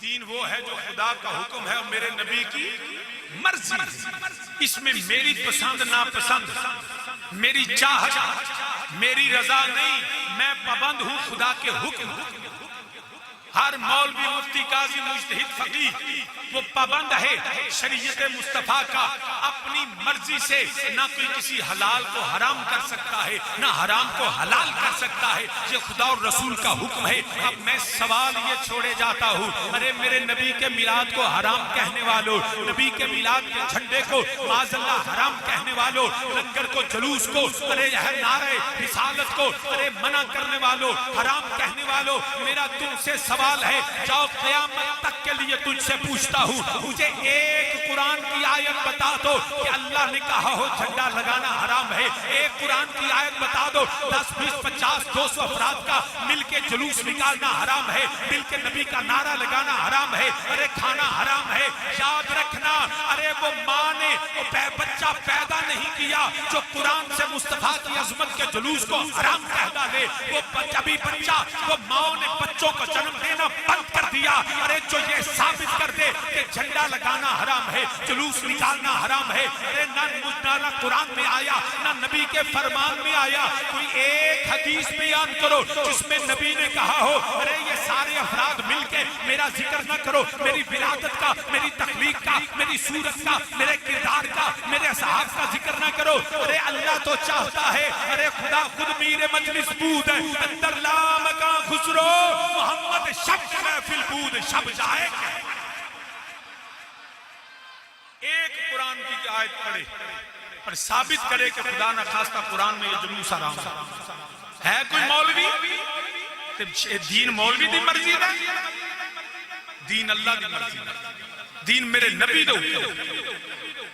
دین وہ ہے جو خدا کا حکم ہے اور میرے نبی کی مرضی ہے۔ اس میں میری پسند ناپسند، میری چاہت، میری رضا نہیں، میں پابند ہوں خدا کے حکم۔ ہر مولوی، مفتی، قاضی، مجتہد، فقیہ وہ پابند ہے شریعت مصطفیٰ کا۔ اپنی مرضی سے نہ کوئی کسی حلال کو حرام کر سکتا ہے، نہ حرام کو حلال کر سکتا ہے، یہ خدا اور رسول کا حکم ہے۔ اب میں سوال یہ چھوڑے جاتا ہوں، ارے میرے نبی کے میلاد کو حرام کہنے والوں، نبی کے میلاد کے جھنڈے کو معاذ اللہ حرام کہنے والوں، لنگر کو، جلوس کو، ارے نعرہ رسالت کو ارے منع کرنے والوں، حرام کہنے والوں، میرا تم سے سوال ہے، جاؤ قیامت تک کے لیے تجھ سے پوچھتا ہوں، مجھے ایک قرآن کی آیت بتا دو کہ اللہ نے کہا ہو جھنڈا لگانا حرام ہے۔ ایک قرآن کی آیت بتا دو 10، 20، 50، 200 افراد کا مل کے جلوس نکالنا حرام ہے، مل کے نبی کا نعرہ لگانا حرام ہے، ارے کھانا حرام ہے۔ یاد رکھنا، ارے وہ ماں نے وہ بچہ پیدا نہیں کیا جو قرآن سے مصطفیٰ کی عظمت کے جلوس کو حرام کہہ ڈالے، وہ ابھی بچہ، وہ ماں نے بچوں کو جنم دینا بند کر دیا۔ ارے جو یہ ثابت کر دے کہ جھنڈا لگانا حرام ہے، جلوس نکالنا حرام ہے، ارے نہ قرآن میں آیا، نہ نبی کے فرمان میں آیا، کوئی ایک حدیث بیان کرو جس میں نبی نے کہا ہو ارے یہ سارے افراد مل کے میرا ذکر نہ کرو، میری ولادت کا، میری تخلیق کا، میری صورت کا، میرے کردار کا، میرے اصحاب کا ذکر نہ کرو۔ ارے اللہ تو چاہتا ہے، ارے خدا خود میر مجلس بود ہے، اندر لا مکان خسرو محمد شب محفل بود، شب جائے گا۔ ایک قرآن کی آیت پڑھے اور ثابت کرے کہ خدا نہ خواستہ قرآن میں یہ جلوس حرام ہے۔ کوئی مولوی؟ دین مولوی دی مرضی ہے، دین اللہ دی مرضی ہے، دین میرے نبی دو۔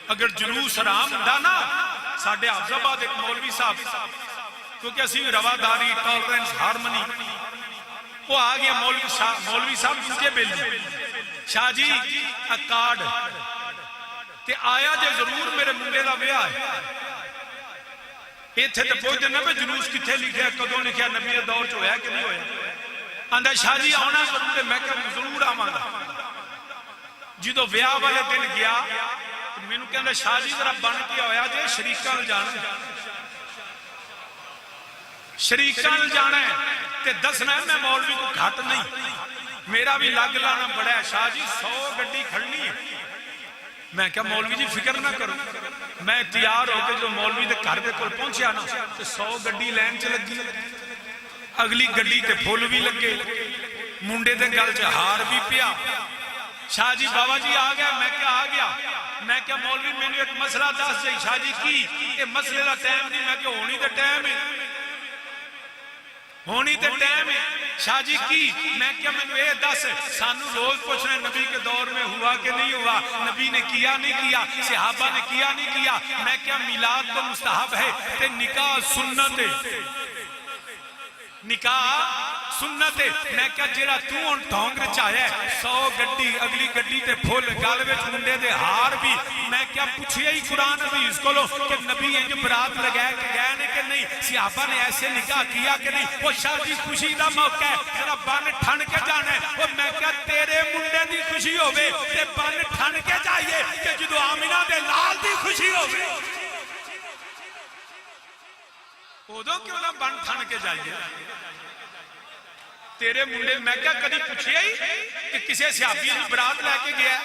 اگر جلوس حرام ڈانا، ساڈے حافظ آباد ایک مولوی صاحب، کیونکہ اسی رواداری، ٹالرنس، ہارمنی، وہ آ گیا مولوی صاحب مجھے بیلی شاہ جی اکارڈ تے آیا جے ضرور میرے منڈے دا بیاہ ہے، ایتھے تے پوچھتے نہ میں جلوس کتھے لکھیا، کدوں لکھیا، نبی دور چ ہویا کہ نہیں ہویا؟ آندا شاہ جی آنا ضرور ہے، میں کہ ضرور آواں گا۔ جدوں بیاہ والے دن گیا مینوں کہندا شاہ جی ذرا بن کے ہویا جے شریکاں نال جانا ہے، شریکاں نال جانا ہے تے دسنا ہے میں مولوی کو گھٹ نہیں، میرا بھی لگ لانا بڑا ہے، شاہ جی 100 گڈی کھڑنی ہے۔ میں کہا مولوی جی فکر نہ کرو، میں تیار ہو کے جو مولوی دے گھر دے کول پہنچیا نا تے 100 گڈی لین چ لگی، اگلی گڈی تے پھول بھی لگے، منڈے دے گل چ ہار بھی پیا۔ شاہ جی بابا جی آ گیا، میں کیا آ گیا، میں کیا مولوی مینوں ایک مسئلہ دس جائی۔ شاہ جی کی یہ مسئلے دا ٹائم نہیں، میں کہ ہونی تے ٹائم ہے، ہونی تے ٹائم ہے۔ شاہ جی کی میں کیا مینوں اے دس، سانو روز پوچھنا نبی کے دور میں ہوا کہ نہیں ہوا، نبی نے کیا نہیں کیا، صحابہ نے کیا نہیں کیا۔ میں کیا میلاد تو مستحب ہے تے نکاح سنت ہے، نکاح سنت ہے میں کیا جیڑا تو ہن ڈھونگ رچایا ہے 100 گڈی اگلی گڈی تے پھول گل وچ منڈے دے ہار بھی میں کیا پوچھیا ہی قرآن عزیز کولو کہ نبی انج برات لگائے کہ گئے نے کہ نہیں صحابہ نے ایسے نکاح کیا کہ نہیں وہ شادی خوشی دا موقع ہے ذرا بن ٹھن کے جانا ہے وہ میں کیا تیرے منڈے دی خوشی ہوے تے بن ٹھن کے جائیے کہ جدو آمینہ دے لال دی خوشی ہوے ادو کیوں نہ بن ٹھن کے جائیے تیرے منڈے میں کیا کدی پوچھیا ہی کہ کسی صحابی نے برات لے کے گیا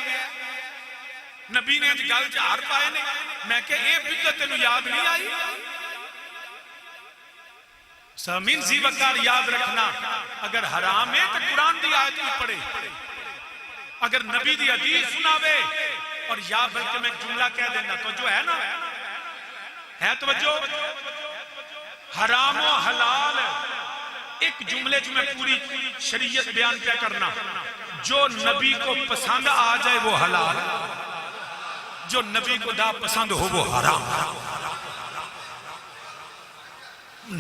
نبی نے گل چار پائے نے میں کہ اے بدعت تینوں یاد نہیں آئی سامعین زی وقار یاد رکھنا اگر حرام ہے تو قرآن دی آیت بھی پڑھے اگر نبی دی حدیث سناوے اور یا بلکہ میں جملہ کہہ دینا تو جو ہے نا ہے توجہ حرام و حلال ایک جملے جو میں پوری شریعت بیان کیا کرنا جو نبی کو پسند آ جائے وہ حلال جو نبی کو دا پسند ہو وہ حرام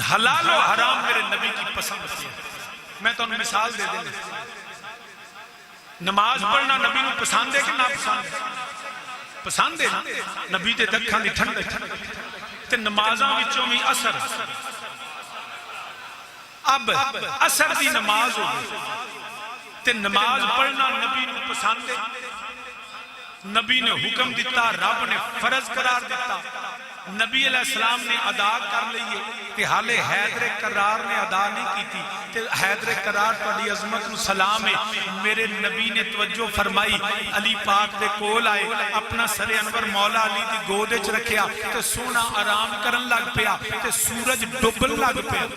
حلال و حرام میرے نبی کی پسند تھی میں تو انہیں مثال دے دیں نماز پڑھنا نبی کو پسند ہے کہ نہ پسند پسند ہے نبی تے دکھاں دی ٹھنڈ تے نمازاں وچوں بھی اثر اب اثر دی نماز ہو تے نماز پڑھنا نبی کو پسند ہے نبی نے حکم دیتا رب نے فرض قرار دیتا نبی علیہ السلام نے ادا کر لئیے تے حالے حیدر قرار نے ادا نہیں کی تھی تے حیدر قرار پڑی عظمت سلام ہے میرے نبی نے توجہ فرمائی علی پاک دے کول آئے اپنا سر انور مولا علی دی گودج رکھیا تے سونا آرام کرن لگ پیا تے سورج ڈبل لگ پیا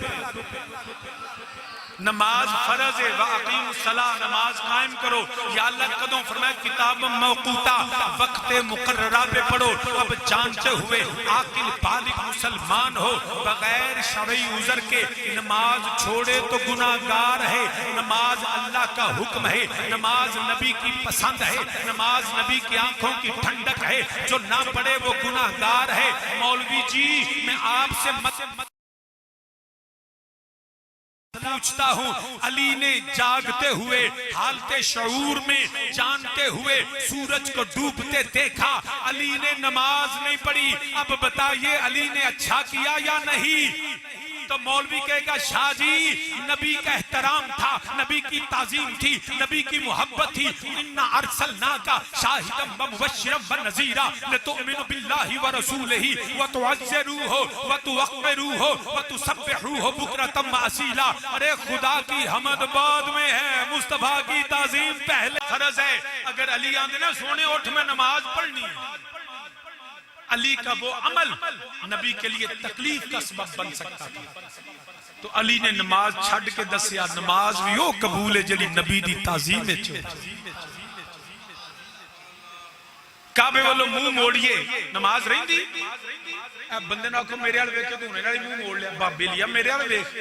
نماز فرض ہے وَأَقِيمُ الصَّلَاةَ نماز قائم کرو یا اللہ قدوں فرمائے کتاب موقوتا وقت مقررہ پہ پڑھو اب جانتے ہوئے عاقل بالغ مسلمان ہو بغیر شرعی عذر کے نماز چھوڑے تو گناہگار ہے نماز اللہ کا حکم ہے نماز نبی کی پسند ہے نماز نبی کی آنکھوں کی ٹھنڈک ہے جو نہ پڑھے وہ گناہگار ہے مولوی جی میں آپ سے پوچھتا ہوں علی نے جاگتے ہوئے حالت شعور میں جانتے ہوئے سورج کو ڈوبتے دیکھا علی نے نماز نہیں پڑھی اب بتائیے علی نے اچھا کیا یا نہیں تو مولوی کہے گا شاہ جی نبی کا احترام تھا نبی کی تعظیم تھی نبی کی محبت تھی اِنَّا أَرْسَلْنَاكَ شَاهِدًا وَمُبَشِّرًا وَنَذِيرًا لِتُؤْمِنُوا بِاللَّهِ وَرَسُولِهِ وَتُعَزِّرُوهُ وَتُوَقِّرُوهُ وَتُسَبِّحُوهُ بُكْرَةً وَأَصِيلًا ارے خدا کی حمد بعد میں ہے مصطفیٰ کی تعظیم پہلے فرض ہے اگر علی آندے نا سونے اٹھ میں نماز پڑھنی علی کا وہ عمل نبی کے لیے تکلیف کا سبب بن سکتا تھا تو علی نے نماز چھڑ کے دسیا نماز بھی ہو قبول ہے جلی نبی دی تعظیم ہے کعبے والوں منہ موڑیے نماز رہی دی بندے نہ کو میرے آل ویکھے تو انہیں نہ منہ موڑ لیا بابے لیا میرے آل ویکھ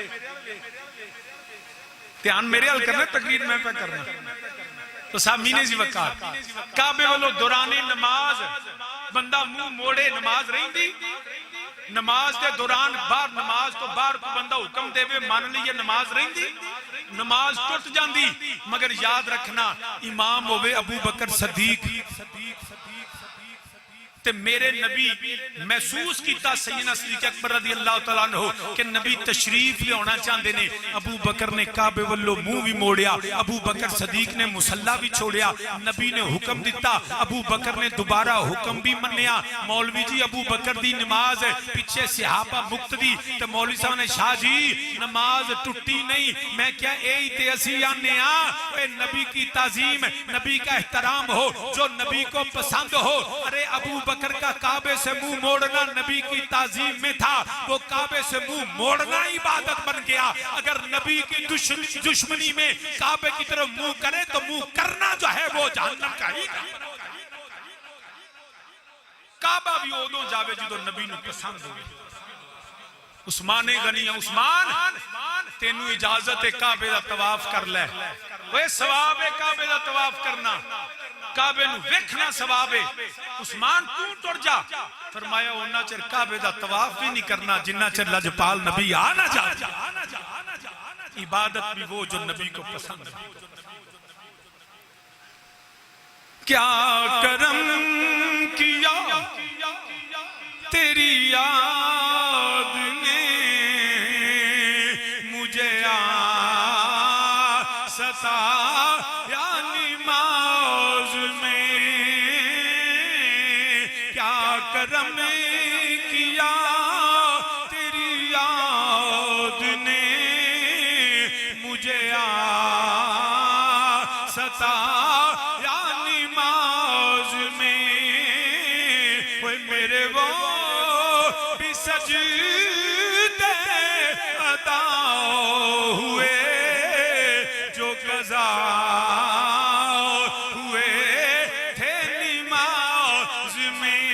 تیان میرے آل کرنا تقریر میں پہ کرنا تو سامین زی وقار کعبے والوں دورانی نماز بندہ منہ موڑے نماز رہی دی نماز دے دوران بار نماز تو بار کو بندہ حکم دے وے مان لیے نماز رہی دی نماز ٹوٹ جاندی مگر یاد رکھنا امام ہوئے ابو بکر صدیق تے میرے نبی محسوس کیتا سیدنا صدیق اکبر رضی اللہ تعالیٰ عنہ کہ نبی تشریف لے ہونا چاندے نے ابو بکر نے کعبے والو منہ بھی موڑیا ابو بکر صدیق نے مصلی بھی چھوڑیا نبی نے حکم دیتا ابو بکر نے دوبارہ حکم بھی منیا مولوی جی ابو بکر دی نماز پیچھے صحابہ مقتدی تے مولوی صاحب نے شاہ جی نماز ٹوٹی نہیں میں کیا اے تے اسی آنے اے نبی کی تعظیم نبی کا احترام ہو جو نبی کو پسند ہو ارے ابو بکر کا کعبے سے منہ موڑنا نبی کی تعظیم میں تھا وہ کعبے سے منہ موڑنا عبادت بن گیا اگر نبی کی دشمنی میں کعبے کی طرف منہ کرے تو منہ کرنا جو ہے وہ جہنم کا ہی کعبہ بھی اودوں جاوے جدو نبی نو پسند ہوگی عثمان غنی عثمان تینو اجازت کعبے دا طواف کر لے وہ ثواب کعبے دا طواف کرنا کعبے نو ویکھنا ثواب ہے عثمان تو ٹر جا فرمایا اونا چر کعبے دا طواف بھی نہیں کرنا جنہ چر لجپال نبی آنا جا عبادت بھی وہ جو نبی کو پسند ہے۔ کیا کرم کیا تیری یاد نے مجھے ستایا نماز میں، کیا کرم کیا تیری یاد نے مجھے ستایا نماز میں، وہ میرے وہ بھی سجدے ادا ہوئے جو قضا ہوئے تھے نماز میں،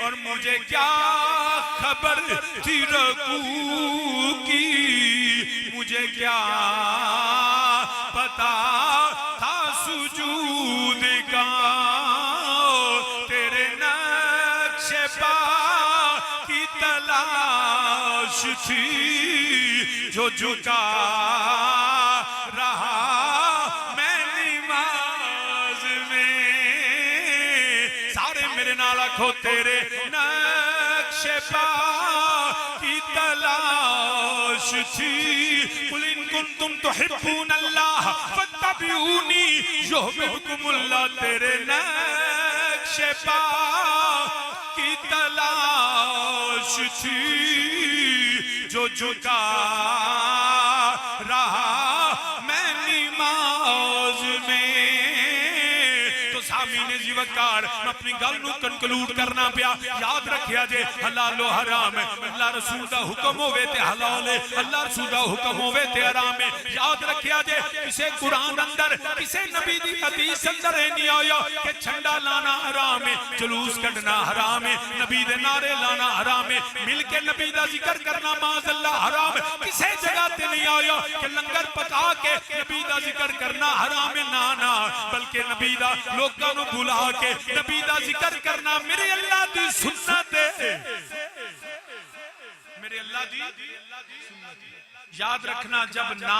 اور مجھے کیا خبر تھی رکوع کی، مجھے کیا پتا تھا سجود کا، تیرے نقش پا کی تلاش تھی جو جھکا رہا میں نماز میں، سارے میرے نال آکھو تیرے نقش پا کی تلاش تھی، قل ان کنتم تحبون اللہ فاتبعونی یحببکم اللہ، تیرے نقش پا کی تلاش تھی جو جھکا رہا میں نماز میں۔ تو سامعین جی وقار میں اپنی گل نو کنکلوڈ کرنا پیا، یاد رکھیا جے حلال و حرام ہے، اللہ رسول دا حکم ہوئے تے حلال ہے، اللہ رسول دا حکم ہوئے تے حرام ہے، یاد رکھیا جے کسے قرآن اندر کسے نبی دی حدیث اندر ہے نہیں آیا کہ چھنڈا لانا حرام ہے، جلوس کڈنا حرام ہے، نبی دے نعرے لانا حرام ہے، مل کے نبی دا ذکر کرنا معاذ اللہ حرام ہے، کسے جگہ تے نہیں آیا کہ لنگر پکا کے نبی دا ذکر کرنا حرام ہے، نانا بلکہ نبی دا لوگاں نو بھلا کے نبی دا ذکر کرنا میرے اللہ دی سنت ہے، میرے اللہ دی سنت ہے۔ یاد رکھنا جب نہ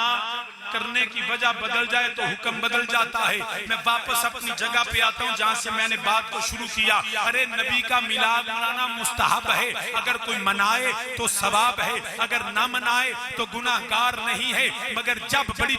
کرنے کی وجہ بدل جائے تو حکم بدل جاتا ہے۔ میں واپس اپنی جگہ پہ آتا ہوں جہاں سے میں نے بات کو شروع کیا، ارے نبی کا میلاد منانا مستحب ہے، اگر کوئی منائے تو ثواب ہے، اگر نہ منائے تو گناہ گار نہیں ہے، مگر جب بڑی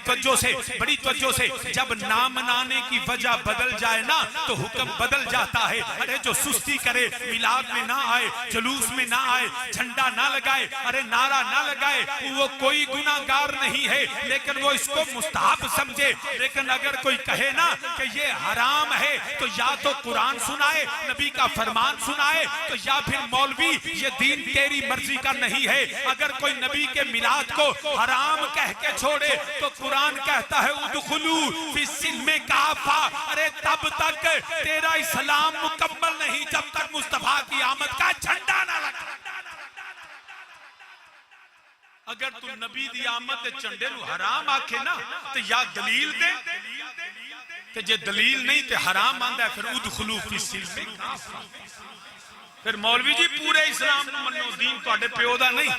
توجہ سے جب نہ منانے کی وجہ بدل جائے نا تو حکم بدل جاتا ہے۔ ارے جو سستی کرے، میلاد میں نہ آئے، جلوس میں نہ آئے، جھنڈا نہ لگائے، ارے نعرہ نہ لگائے، وہ کوئی گناہ گار نہیں ہے، لیکن وہ اس کو مستحب سمجھے۔ لیکن اگر کوئی کہے نا کہ یہ حرام ہے تو یا تو قرآن سنائے، نبی کا فرمان سنائے، تو یا پھر مولوی یہ دین تیری مرضی کا نہیں ہے۔ اگر کوئی نبی کے میلاد کو حرام کہہ کے چھوڑے تو قرآن کہتا ہے ادخلوا فی السلم کافہ، ارے تب تک تیرا اسلام مکمل نہیں جب تک مصطفیٰ کی آمد کا جھنڈا نہ لگا۔ اگر تو نبی دی آمد دے چنڈے نو حرام آکھے نا تو یا دلیل دے، تے جے دلیل نہیں تے حرام آندہ ہے، پھر ادخلوا فی السلم کافہ۔ پھر مولوی جی پورے اسلام نو منو، دین تو اڈے پیو دا نہیں،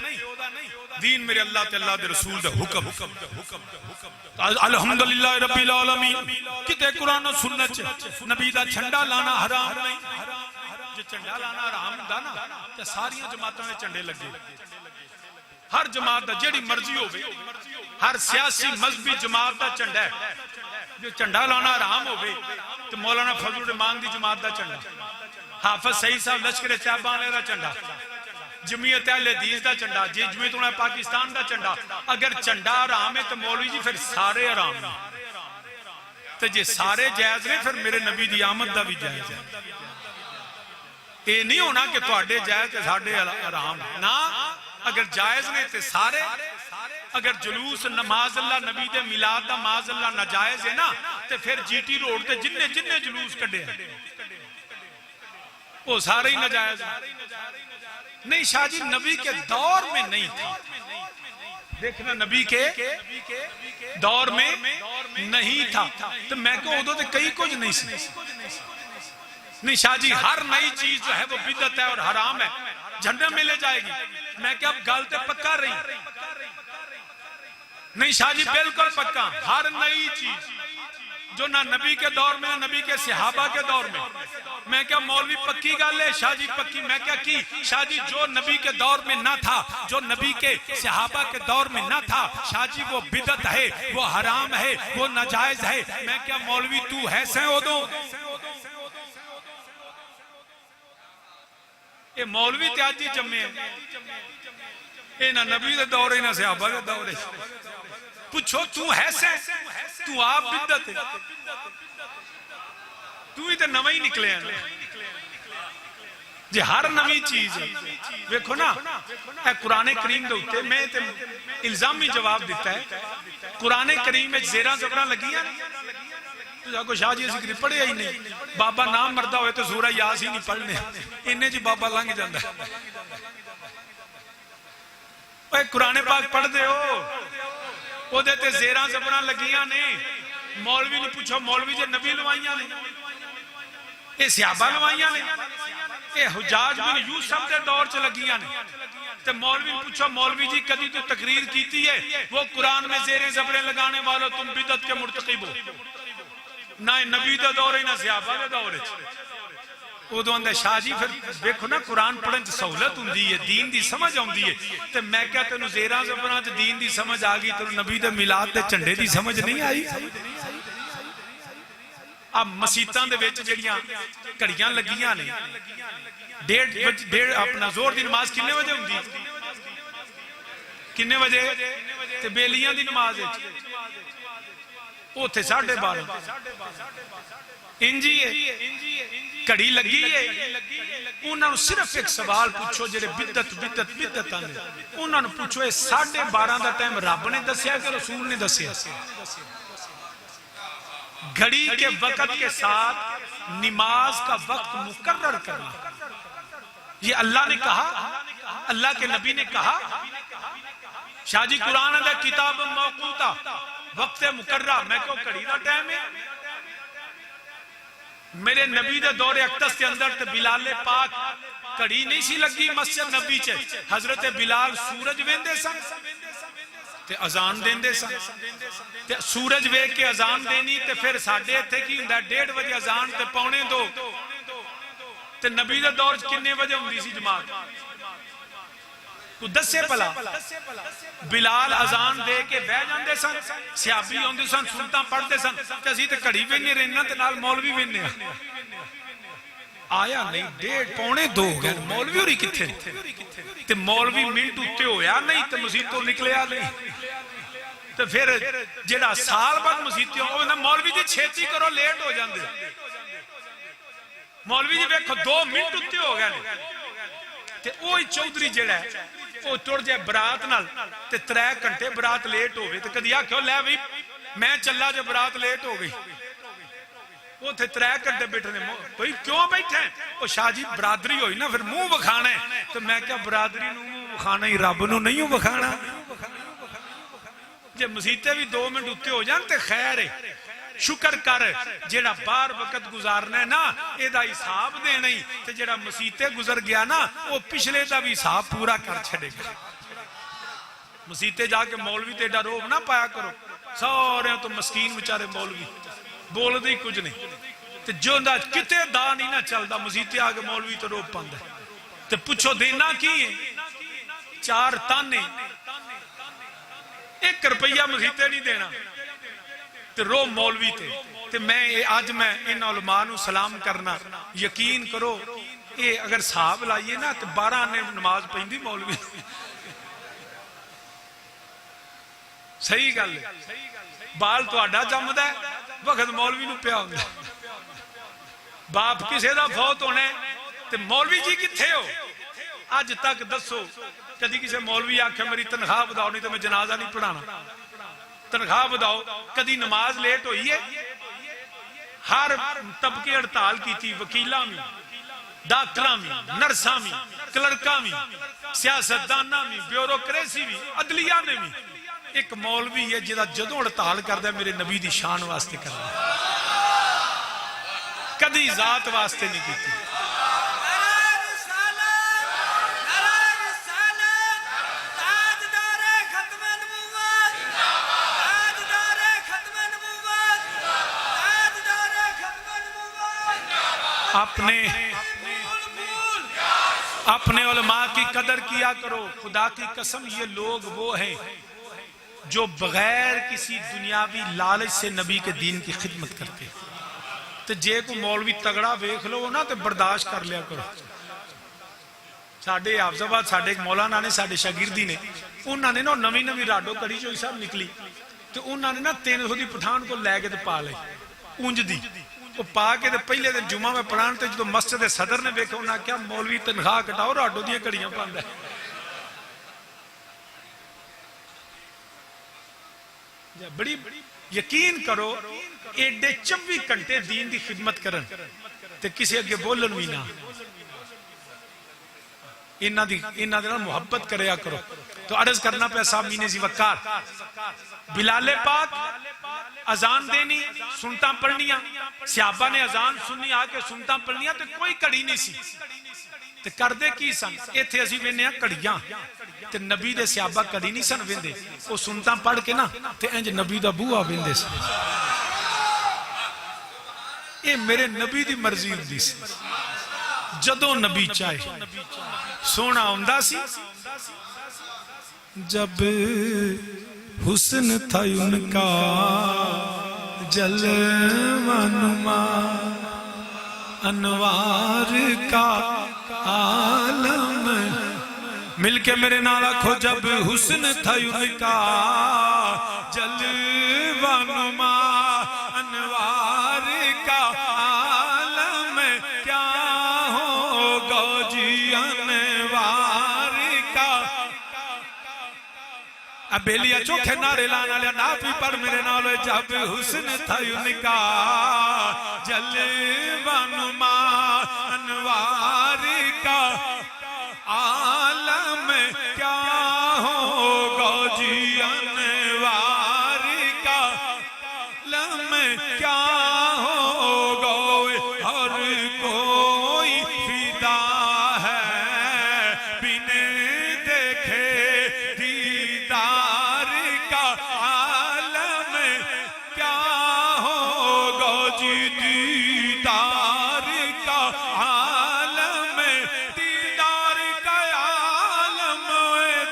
دین میرے اللہ تے اللہ دے رسول دے حکم۔ الحمدللہ رب العالمین، کتے قرآن و سنت نبی دا جھنڈا لانا حرام نہیں، جے جھنڈا لانا حرام دا نا تے ساریاں جماعتوں نے جھنڈے لگے، ہر جماعت دا جیڑی مرضی ہوئے، ہر سیاسی مذہبی جماعت دا جھنڈا ہے، جو جھنڈا لانا حرام ہوئے تو مولانا فضل الرحمان دی جماعت دا جھنڈا، حافظ سعید صاحب لشکر طیبہ دا جھنڈا، جمعیت اہل حدیث دا جھنڈا، جمعیت علماء پاکستان دا جھنڈا۔ اگر جھنڈا حرام ہے تو مولوی جی پھر سارے حرام ہیں، تو جے سارے جائز نے پھر میرے نبی دی آمد دا بھی جائز ہے۔ یہ نہیں ہونا کہ تواڈے جائز تے ساڈے حرام نہ، اگر جائز نے تے سارے، اگر جلوس نماز اللہ نبی دے میلاد دا معاذ اللہ ناجائز ہے نا تے پھر جی ٹی روڈ تے جننے جلوس کڈے وہ سارے ہی ناجائز نہیں۔ شاہ جی نبی کے دور میں نہیں تھا، دیکھنا نبی کے دور میں نہیں تھا، تو میں کو ادھو تے کئی کچھ نہیں سی نہیں۔ شاہ جی ہر نئی چیز جو ہے وہ بدعت ہے اور حرام ہے، جھنڈے میں لے جائے گی۔ میں کہ اب گل تے پکا رہی، نہیں شاہ جی بالکل پکا، ہر نئی چیز جو نہ نبی کے دور میں نہ نبی کے صحابہ کے دور میں کیا مولوی پکی گل ہے شاہ جی پکی، میں کیا کی شاہ جی جو نبی کے دور میں نہ تھا، جو نبی کے صحابہ کے دور میں نہ تھا شاہ جی وہ بدعت ہے، وہ حرام ہے، وہ ناجائز ہے، میں کیا مولوی تو ہے سیں ہو دو یہ مولوی تیاجی جمعے ہیں اے نہ نبی دے دور ہے نہ صحابہ دے دور ہے، پوچھو تو ہے سے تو آپ بدت ہے، تو ہی تو نویں ہی نکلے ہیں جی ہر نویں چیز ہے دیکھو نا اے قرآن کریم دے ہوتے میں تے الزامی جواب دیتا ہے قرآن کریم میں زیرہ زبرہ لگی ہیں تو جا کو شاہ جی ذکر پڑھے ہی نہیں، بابا نام مردہ ہوئے تو سورہ یاس ہی نہیں پڑھنے انہیں جی بابا لنگ جاندہ ہے اے قرآن پاک پڑھ دے ہو وہ دیتے زیرہ زبرہ لگیاں نے مولوی نے پوچھو مولوی جے نبی لوائیاں نے اے صحابہ لوائیاں نے اے حجاج بن یوسف دے دور چ لگیاں نے تے مولوی نے پوچھو مولوی جی کدی تو تقریر کیتی ہے وہ قرآن میں زیریں زبریں لگانے والو تم بدعت کے مرتقب ہو، نہ نبی دے دور ہے نہ صحابہ دے دور ہے وہ دو اندھے شاہ جی پھر دیکھو نا قرآن پڑھن چ سہولت ہوندی ہے دین دی سمجھ ہوندی ہے تے میں کیا تینوں زیراں زبراں تے دین دی سمجھ آ گئی تے نبی دے میلاد تے جھنڈے دی سمجھ نہیں آئی اب مسیتاں دے وچ جڑیاں گھڑیاں لگیاں نے ڈیڑھ اپنا زور دی نماز کنے بجے ہوندی کنے بجے تے بیلیاں دی نماز ہے اوتھے 12:30 انجی ہے کڑی لگی ہے انہوں نے صرف ایک سوال پوچھو جڑے بدت آنے انہوں نے پوچھو 12:30 دا ٹائم رب نے دسیا کہ رسول نے دسیا گھڑی کے وقت کے ساتھ نماز کا وقت مقرر کرنا یہ اللہ نے کہا اللہ کے نبی نے کہا شاہ جی قرآن ہے کتاب موقوتا وقت مقررہ میں کہو کڑی دا ٹائم ہے میرے نبی دے دور اقدس کے اندر تے بلال پاک کڑی نہیں سی لگی مسجد نبی چے حضرت بلال سورج ویندے سن تے اذان دیندے سن تے سورج ویکھ کے اذان دینی تے پھر ساڈے تھے کی ہوندا 1:30 بجے اذان تے 1:45 تے نبی دے دور کنے بجے ہوندی سی جماعت کو دسے پلا بلال اذان دے کے بہ جاندے سن صحابی ہوندے سن سنتاں پڑھدے سن تے اسی تے گھڑی وینے رہنا تے نال مولوی وینے آیا نہیں 1:30 گئے مولوی ہوری کتھے تے مولوی منٹ اتے ہویا نہیں تے مسجد تو نکلیا نہیں تے پھر جڑا سال بعد مسجد ہونا مولوی جی چھیتی کرو لیٹ ہو جاندے مولوی جی ویکھو 2 منٹ اتے ہو گئے تے اوہی چودھری جڑا ہے وہ ٹر جائے برات نال تے 3 گھنٹے برات لیٹ ہو گئی تے کدی آکھو لے بھئی میں چلا جو برات لیٹ ہو گئی وہ تھے 3 گھنٹے بیٹھنے کوئی کیوں بیٹھے وہ شاہ جی برادری ہوئی نا پھر منہ بکھانا ہے تو میں کیا برادری نو منہ بکھانا ہی رب نو نہیں ہوں بکھانا جب مسیطے بھی 2 منٹ اتے ہو جان تے خیر ہے شکر کر جیڑا بار وقت گزارنا ہے نا اے دا حساب دے نہیں تے جیڑا مسیطے گزر گیا نا وہ پچھلے دا بھی حساب پورا کر چھڑے گا مسیطے جا کے مولوی تے ڈا روب نہ پایا کرو سارے تو مسکین بچارے مولوی بول دے کچھ نہیں تے جو دا کتے دا نہیں نہ چل دا مسیطے آگے مولوی تو روب پاندہ تے پوچھو دینا کی ہے 4 تانے 1 روپیہ مسیطے نہیں دینا تے رو مولوی تے میں آج میں ان علماء نو سلام کرنا یقین کرو اے اگر صحاب لائیے نا تے 12 نے نماز پہندی مولوی صحیح گل ہے بال تو آڈا جمد ہے وقت مولوی نو پیا ہوندہ باپ کسے دا فوت ہونے تے مولوی جی کتھے ہو آج تک دسو کدی کسے مولوی آکھے میری تنخواہ بداؤ نہیں تو میں جنازہ نہیں پڑھانا تنخواہ بداؤ کدی نماز لیٹ ہوئی ہے ہر طبقے ہڑتال کی تھی وکیلاں میں ڈاکٹراں میں نرساں میں کلرکاں میں سیاستداناں میں بیوروکریسی میں عدلیہ نے میں ایک مولوی ہے جدا جدوں ہڑتال کردا ہے میرے نبی دی شان واسطے کردا کدی ذات واسطے نہیں کیتی اپنے علماء کی قدر کیا کرو. خدا کی قسم یہ لوگ وہ ہیں جو بغیر کسی دنیاوی لالچ سے نبی کے دین کی خدمت کرتے ہیں. تو جے کو مولوی تگڑا ویکھ لو نا تو برداشت کر لیا کرو. ساڈے حافظ آباد ساڈے ایک مولانا نے ساڈے شاگردی نے انہوں نے نا نویں راڈو کڑی چوئی صاحب نکلی تو انہوں نے نا 300 دی پٹھان کو لے کے پا لے اونج دی وہ پا کے پہلے دن جمعہ میں پڑھان تے جو مسجد صدر نے دیکھا انہوں نے کیا مولوی تنخواہ کٹاؤ راڈو دیا کڑیاں پاندا ہے. بڑی یقین کرو ایڈے 24 گھنٹے دین دی خدمت کرن تے کسی اگے بولن بھی نہ انہاں دی محبت کریا کرو. تو عرض کرنا پہ سامعین ذی وقار بلال پاک اذان دینی سنتا پڑھنیاں صحابہ نے اذان سننی آ کے سنتا پڑھنیاں تے کوئی کڑی نہیں سی تے کردے کی سن ایتھے اسی وینے کڑیاں تے نبی دے صحابہ کڑی نہیں سن ویندے او سنتا پڑھ کے نا تے انج نبی دا بوہا ویندے سن. اے میرے نبی دی مرضی ہوندی سی جدوں نبی چاہے سونا ہوندا سی. جب حسن تھا ان کا جلوہ نما انوار کا عالم مل کے میرے نال آکھو جب حسن تھا ان کا جلوہ نما انوار کا عالم کیا ہوگا جی انوار کا. اب بیلیا چوکھے نعرے لانا لیا نافی پر میرے نالے جب حسن تھا ان کا جلوہ نما انوار کا عالم کیا ہوگا جی انوار کا عالم کیا ہوگا ہر کوئی فدا ہے بن دیکھے دیدار کا عالم کیا ہوگا جی دیدار کا عالم دیدار کا عالم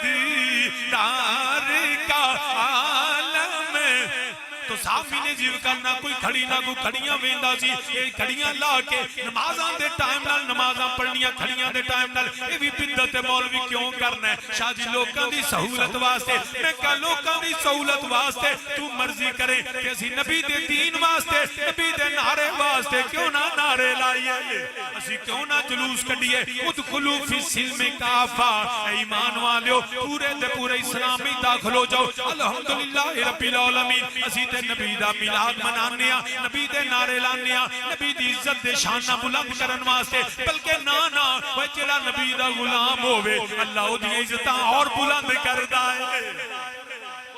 دیدار کا عالم. تو صافی نے جیو کرنا کوئی کھڑی نہ کوئی کھڑیاں ویندا سی یہ کھڑیاں لا کے نمازاں دے ٹائم نال نمازاں پڑھنیاں کھڑیاں دے ٹائم نال یہ بھی بدعت مولوی کیوں کرنا ہے شاہ جی لوکاں دی سہولت واسطے میں کہا لوکاں دی سہولت واسطے تو مرضی کرے کہ اسی نبی دے دین واسطے نبی دے نعرے واسطے کیوں نہ نعرے لائیے اسی کیوں نہ جلوس کڈیے ادخلوا فی السلم کافہ ایمان والیو پورے دے پورے اسلام میں داخل ہو جاؤ الحمدللہ رب العالمین اسی تے نبی دا میلاد منانیا نبی دے نعرے لانیا نبی دی عزت دے شانہ بلند کرن واسطے بلکہ نانا وہ جڑا نبی دا غلام ہوئے اللہ او دی عزتاں اور بلند کردا ہے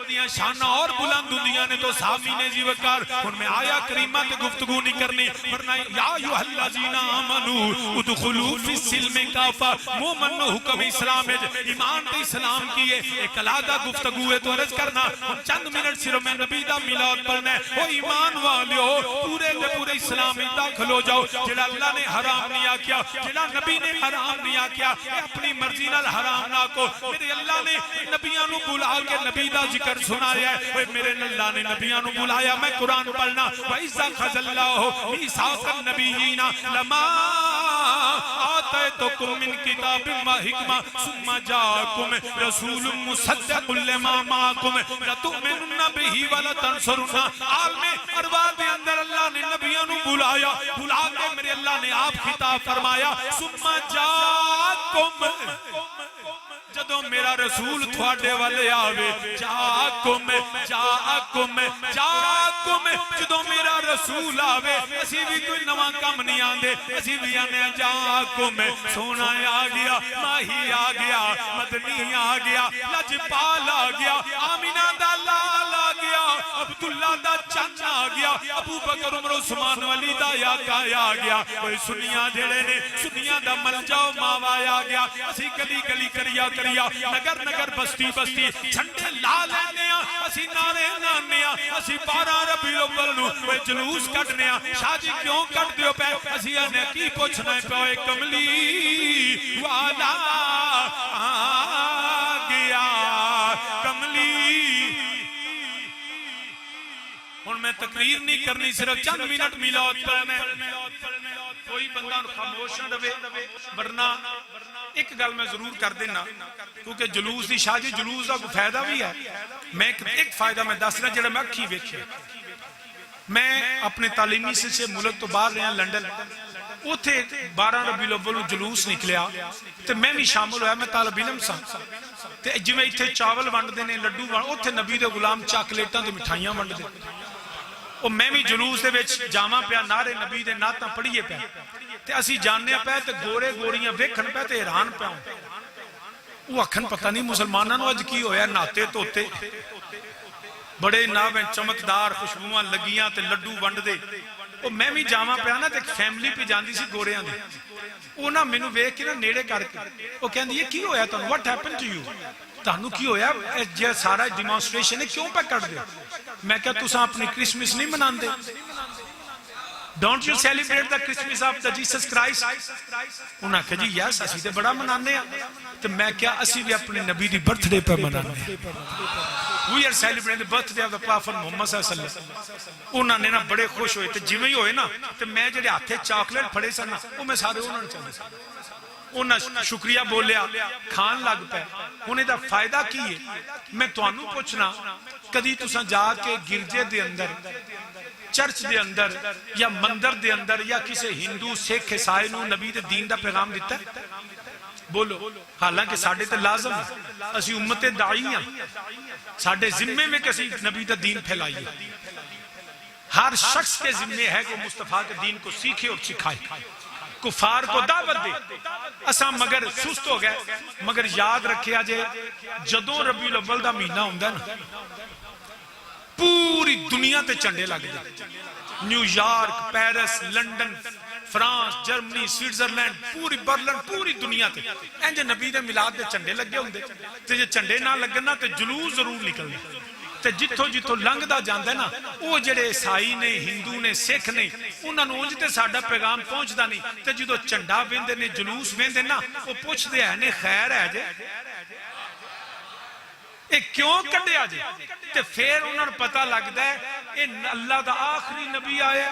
دیاں شانہ اور بلند ہوندیاں نے تو صحابین جی وقار ان میں آیا کریمہ کے گفتگو نہیں کرنی ورنہ یا ایھا الذین آمنوا ادخلوا فی السلم کافہ مومن حکم اسلام ہے ایمان تے اسلام کی ایک علیحدہ گفتگو ہے تو عرض کرنا چند منٹ صرف میں نبی دا میلاد پڑھنا ہے وہ ایمان والیو پورے دے پورے اسلام میں داخل ہو جاؤ جڑا اللہ نے حرام نہیں کیا جڑا نبی نے حرام نہیں کیا اپنی مرضی نال حرام نہ کو میرے اللہ نے نبیاں نو بلا کے نبی دا ذکر سنایا ہے میرے اللہ نے نبیاں نو بلایا میں قرآن پڑھنا وَإِذَا خَذَ اللَّهُ مِيثَاقَ النَّبِيِّينَ لَمَا آتَيْتُكُم مِّن كِتَابٍ وَحِكْمَةٍ ثُمَّ جَاءَكُم رَّسُولٌ مُّصَدِّقٌ لِّمَا مَعَكُمْ لَتُؤْمِنُنَّ بِهِ وَلَتَنصُرُنَّهُ عالم ارواح کے اندر اللہ نے نبیوں نو بلایا بلا کے میرے اللہ نے آپ خطاب فرمایا ثُمَّ جَاءَكُم جدوں میرا رسول تھوڑے والے آوے جاکم جدوں میرا رسول آوے اسی بھی کوئی نواں کم نہیں آندے اسی بھی آنے جاکم سونا آ گیا ماہی آ گیا مدنی آ گیا لجپال آ گیا آمینہ دا لال آ گیا عبداللہ دا چند آ گیا ابو بکر عمر عثمان علی دا یا کایا آ گیا کوئی سنیاں جڑے نے سنیاں دا مل جاؤ ماوایا آ گیا اسی گلی گلی کریا نگر نگر بستی بستی چھنڈے لا لینے اسی نعرے لانے اسی 12 ربیع الاول نو جلوس کڈنے شاہ جی کیوں کڈ دیو پے اسی نے کی پوچھنا پے کملی والا آ گیا کملی ہن میں تقریر نہیں کرنی صرف چند منٹ میلاد پڑھنا کوئی بندہ خاموش نہ رہے ورنہ ایک گل میں ضرور کر دینا کیونکہ جلوس دی شاہ جی جلوس دا کوئی فائدہ بھی ہے میں ایک فائدہ میں دس رہا جڑا میں اکھی ویکھیا میں اپنے تعلیمی سلسلے ملک تو باہر رہا لنڈن اوتھے 12 ربیع الاول جلوس نکلیا تے میں بھی شامل ہویا میں طالب علم سا تے جویں ایتھے چاول ونڈدے نے لڈو اوتھے نبی دے غلام چاکلیٹاں تے مٹھائیاں ونڈدے اور میں بھی جلوس دے وچ جاواں پیا نعرے نبی دے نعتاں پڑھیے پیا تے اسی جاننے پے تے گورے گوریاں ویکھن پے تے حیران پیا وہ اکھن پتہ نہیں مسلماناں نو اج کی ہویا ناتے توتے بڑے ناویں چمکدار خوشبوواں لگیاں تے لڈو ونڈ دے اور میں بھی جاواں پیا نا تے ایک فیملی پہ جاندی سی گوریاں دے وہ نا مینوں ویکھ کے نا نیڑے کر کے وہ کہندی یہ کی ہویا تانوں واٹ ہیپن ٹو یو تانوں کی ہویا یہ سارا ڈیمانسٹریشن ہے کیوں پہ کر دے میں کہا تساں اپنی کرسمس نہیں مناندے Don't you celebrate the Christmas of the Jesus Christ? انہاں کہا جی یس اسی تے بڑا منانے ہیں تو میں کیا اسی بھی اپنے نبی دی برتھ ڈے پہ منانے ہیں We are celebrating the birthday of the Prophet Muhammad صلی اللہ علیہ وسلم انہاں نے نا بڑے خوش ہوئے تھے جویں ہی ہوئے نا تو میں جڑے ہاتھے چاکلیٹ پھڑے سن وہ میں سارے انہوں نے چاہتے انہاں شکریہ بولیا کھان لگ پہ انہیں دا فائدہ کی ہے میں توانوں پوچھنا کدی تساں جا کے گرجے دے اندر چرچ دے اندر یا مندر دے اندر یا کسی ہندو سکھ عیسائی نو نبی دے دین دا پیغام دیتا ہے بولو حالانکہ ساڑھے تے لازم ہے اسی امت داعی ہیں ساڑھے ذمے میں کسی نبی دا دین پھیلائیے ہر شخص کے ذمے ہے کہ مصطفیٰ کے دین کو سیکھے اور سکھائے کفار کو دعوت دے اساں مگر سست ہو گئے مگر یاد رکھے آجے جدوں ربیع الاول دا مہینہ ہوندا نا پوری دنیا تے چنڈے لگ they knew York Paris London France Germany Switzerland پوری برلن پوری دنیا تے انجے نبی دے میلاد دے چنڈے لگے ہوندے تے جے چنڈے نہ لگنا تے جلوس ضرور نکلنے تے جتھوں جتھوں لنگدا جاندا ہے نا وہ جڑے عیسائی نے ہندو نے سکھ نے انہاں نوں اونج تے ساڈا پیغام پہنچدا نہیں تے جدوں چنڈا ویندے نے جلوس ویندے نا وہ پوچھدے ہیں نے خیر ہے جے ایک کیوں کڈیا جے تے پھر انہاں نوں پتہ لگدا ہے اے اللہ دا آخری نبی آیا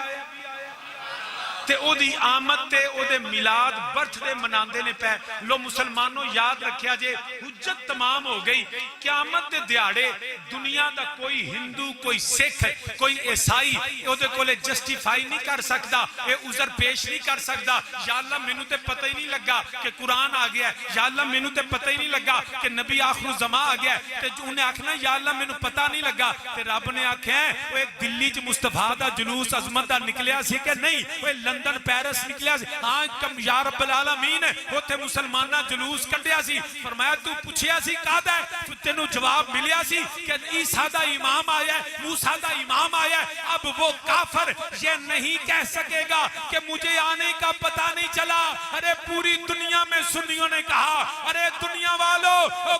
تے او دی آمد تے او دے میلاد برتھ ڈے مناندے نے پے لو مسلمانوں یاد رکھیا جے حجت تمام ہو گئی قیامت دے دیاڑے دنیا دا کوئی ہندو کوئی سکھ کوئی عیسائی او دے کولے جسٹیفائی نہیں کر سکدا اے عذر پیش نہیں کر سکدا یا اللہ مینوں تے پتہ ہی نہیں لگا کہ قرآن آ گیا ہے یا اللہ مینوں تے پتہ ہی نہیں لگا کہ نبی آخر الزمان آ گیا ہے تے انہیں آکھنا یا اللہ مینوں پتہ نہیں لگا تے رب نے آکھیا ہے وہ ایک دلی چ مصطفیٰ دا جلوس عظمت دا نکلیا سی کہ نہیں وہ لندن پیرس نکلیا سی آج کم یا رب العالمین ہوتے مسلمانہ جلوس کٹیا سی فرمایا تو پوچھیا سی کہا ہے تو تینوں جواب ملیا سی کہ عیسیٰ دا امام آیا ہے موسیٰ دا امام آیا ہے اب وہ کافر یہ نہیں کہہ سکے گا کہ مجھے آنے کا پتہ نہیں چلا ارے پوری دنیا میں سنیوں نے کہا ارے دنیا والو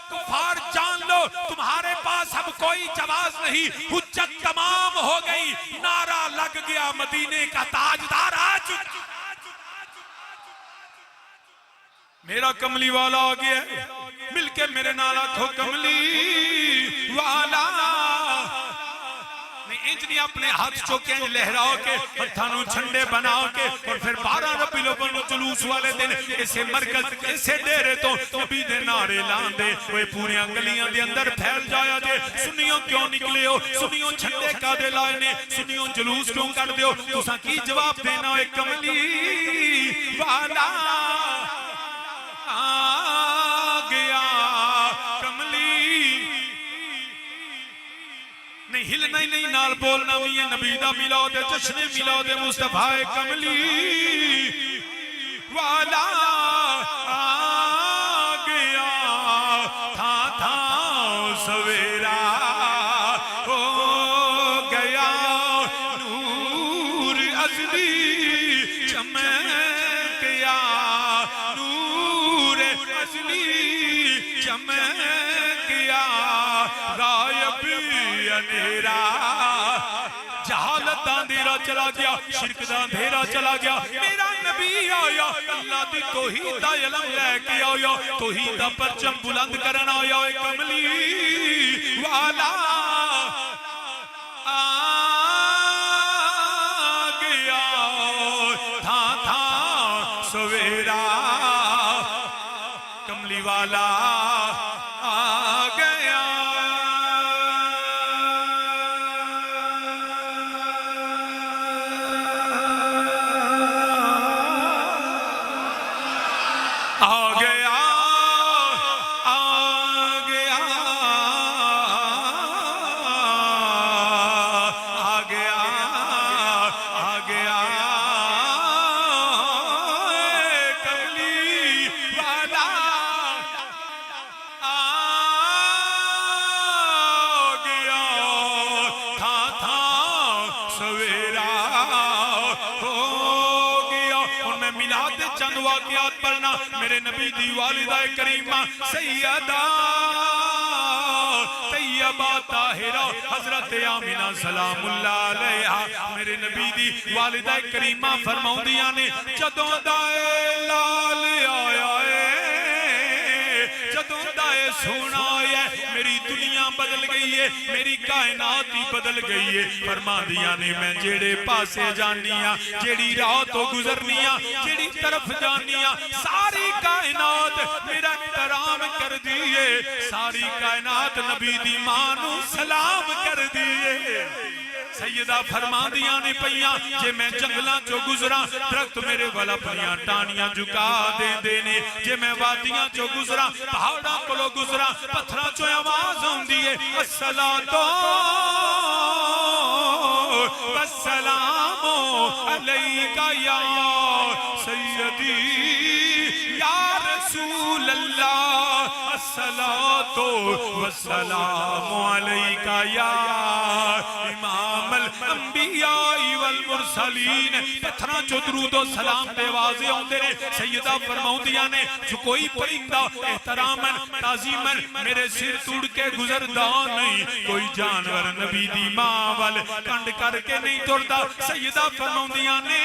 کفار جان لو تمہارے پاس اب کوئی جواز نہیں حجت تمام ہو گئی نعرہ لگ گیا مدینے کا تاجدار آج میرا کملی والا آ گیا مل کے میرے نالا کھو کملی والا انجنی اپنے ہاتھ چوکے لہراؤ کے ہتھانوں چھنڈے بناؤ کے اور پھر 12 ربیع الاول جلوس والے دن اسے مرکز اسے ڈیرے تو نبی دے نعرے لاندے وہ پوری گلیاں دے اندر پھیل جایا جے سنیوں کیوں نکلے ہو سنیوں چھنڈے کا دے لائے نے سنیوں جلوس کیوں کر دے ہو تساں کی جواب دینا ہے کملی والا آ گیا کملی نہیں ہلنا ہی نہیں نال بولنا بھی ہے نبی دا میلاد جشن میلاد مصطفیٰ کملی والا آ گیا تھا سویرا ہو گیا نور ازلی چمک گیا نور ازلی چمک گیا غائب اندھیرا جہالت دا اندھیرا چلا گیا شرک دا اندھیرا چلا گیا میرا نبی آیا اللہ دی توحید دا علم لے کے آیا توحید دا پرچم بلند کرنا آیا کملی والا آ گیا تھا سویرا کملی والا آ گیا چند واقعات پڑھنا میرے نبی دی والدہ کریمہ سیدہ طیبہ طاہرہ حضرت آمینہ سلام اللہ علیہا میرے نبی دی والدہ کریمہ فرماؤندیاں نے جدوں دائے لال آیا جدوں دائے سونا آیا میری دنیا بدل گئی ہے میری کائنات ہی بدل گئی ہے فرما دیا نے میں جیڑے پاسے جانیاں جیڑی راہ تو گزرنیاں جیڑی طرف جانیاں ساری کائنات میرا احترام کر دیئے ساری کائنات نبی دی مانو سلام کر دیئے سیدہ فرما دیا نے پہیاں جے میں جنگلاں چو گزرا درخت میرے والا پہیاں ٹانیاں جھکا دے دینے جے میں وادیاں چو گزرا پہاڑاں کلو گزرا پتھراں چو آواز ہوں دیئے السلام والسلام علیکہ یا سیدی یا رسول اللہ الصلاة والسلام علیکہ یا امام الانبیاء والمرسلین پتھراں چو درود و سلام دے واضح ہوندے نے سیدہ فرماؤندیاں نے جو کوئی پرندہ احتراماً تعظیماً میرے سر توڑ کے گزردہ نہیں کوئی جانور نبی دی ماں وال کنڈ کر کے نہیں توڑدا سیدہ فرماؤندیاں نے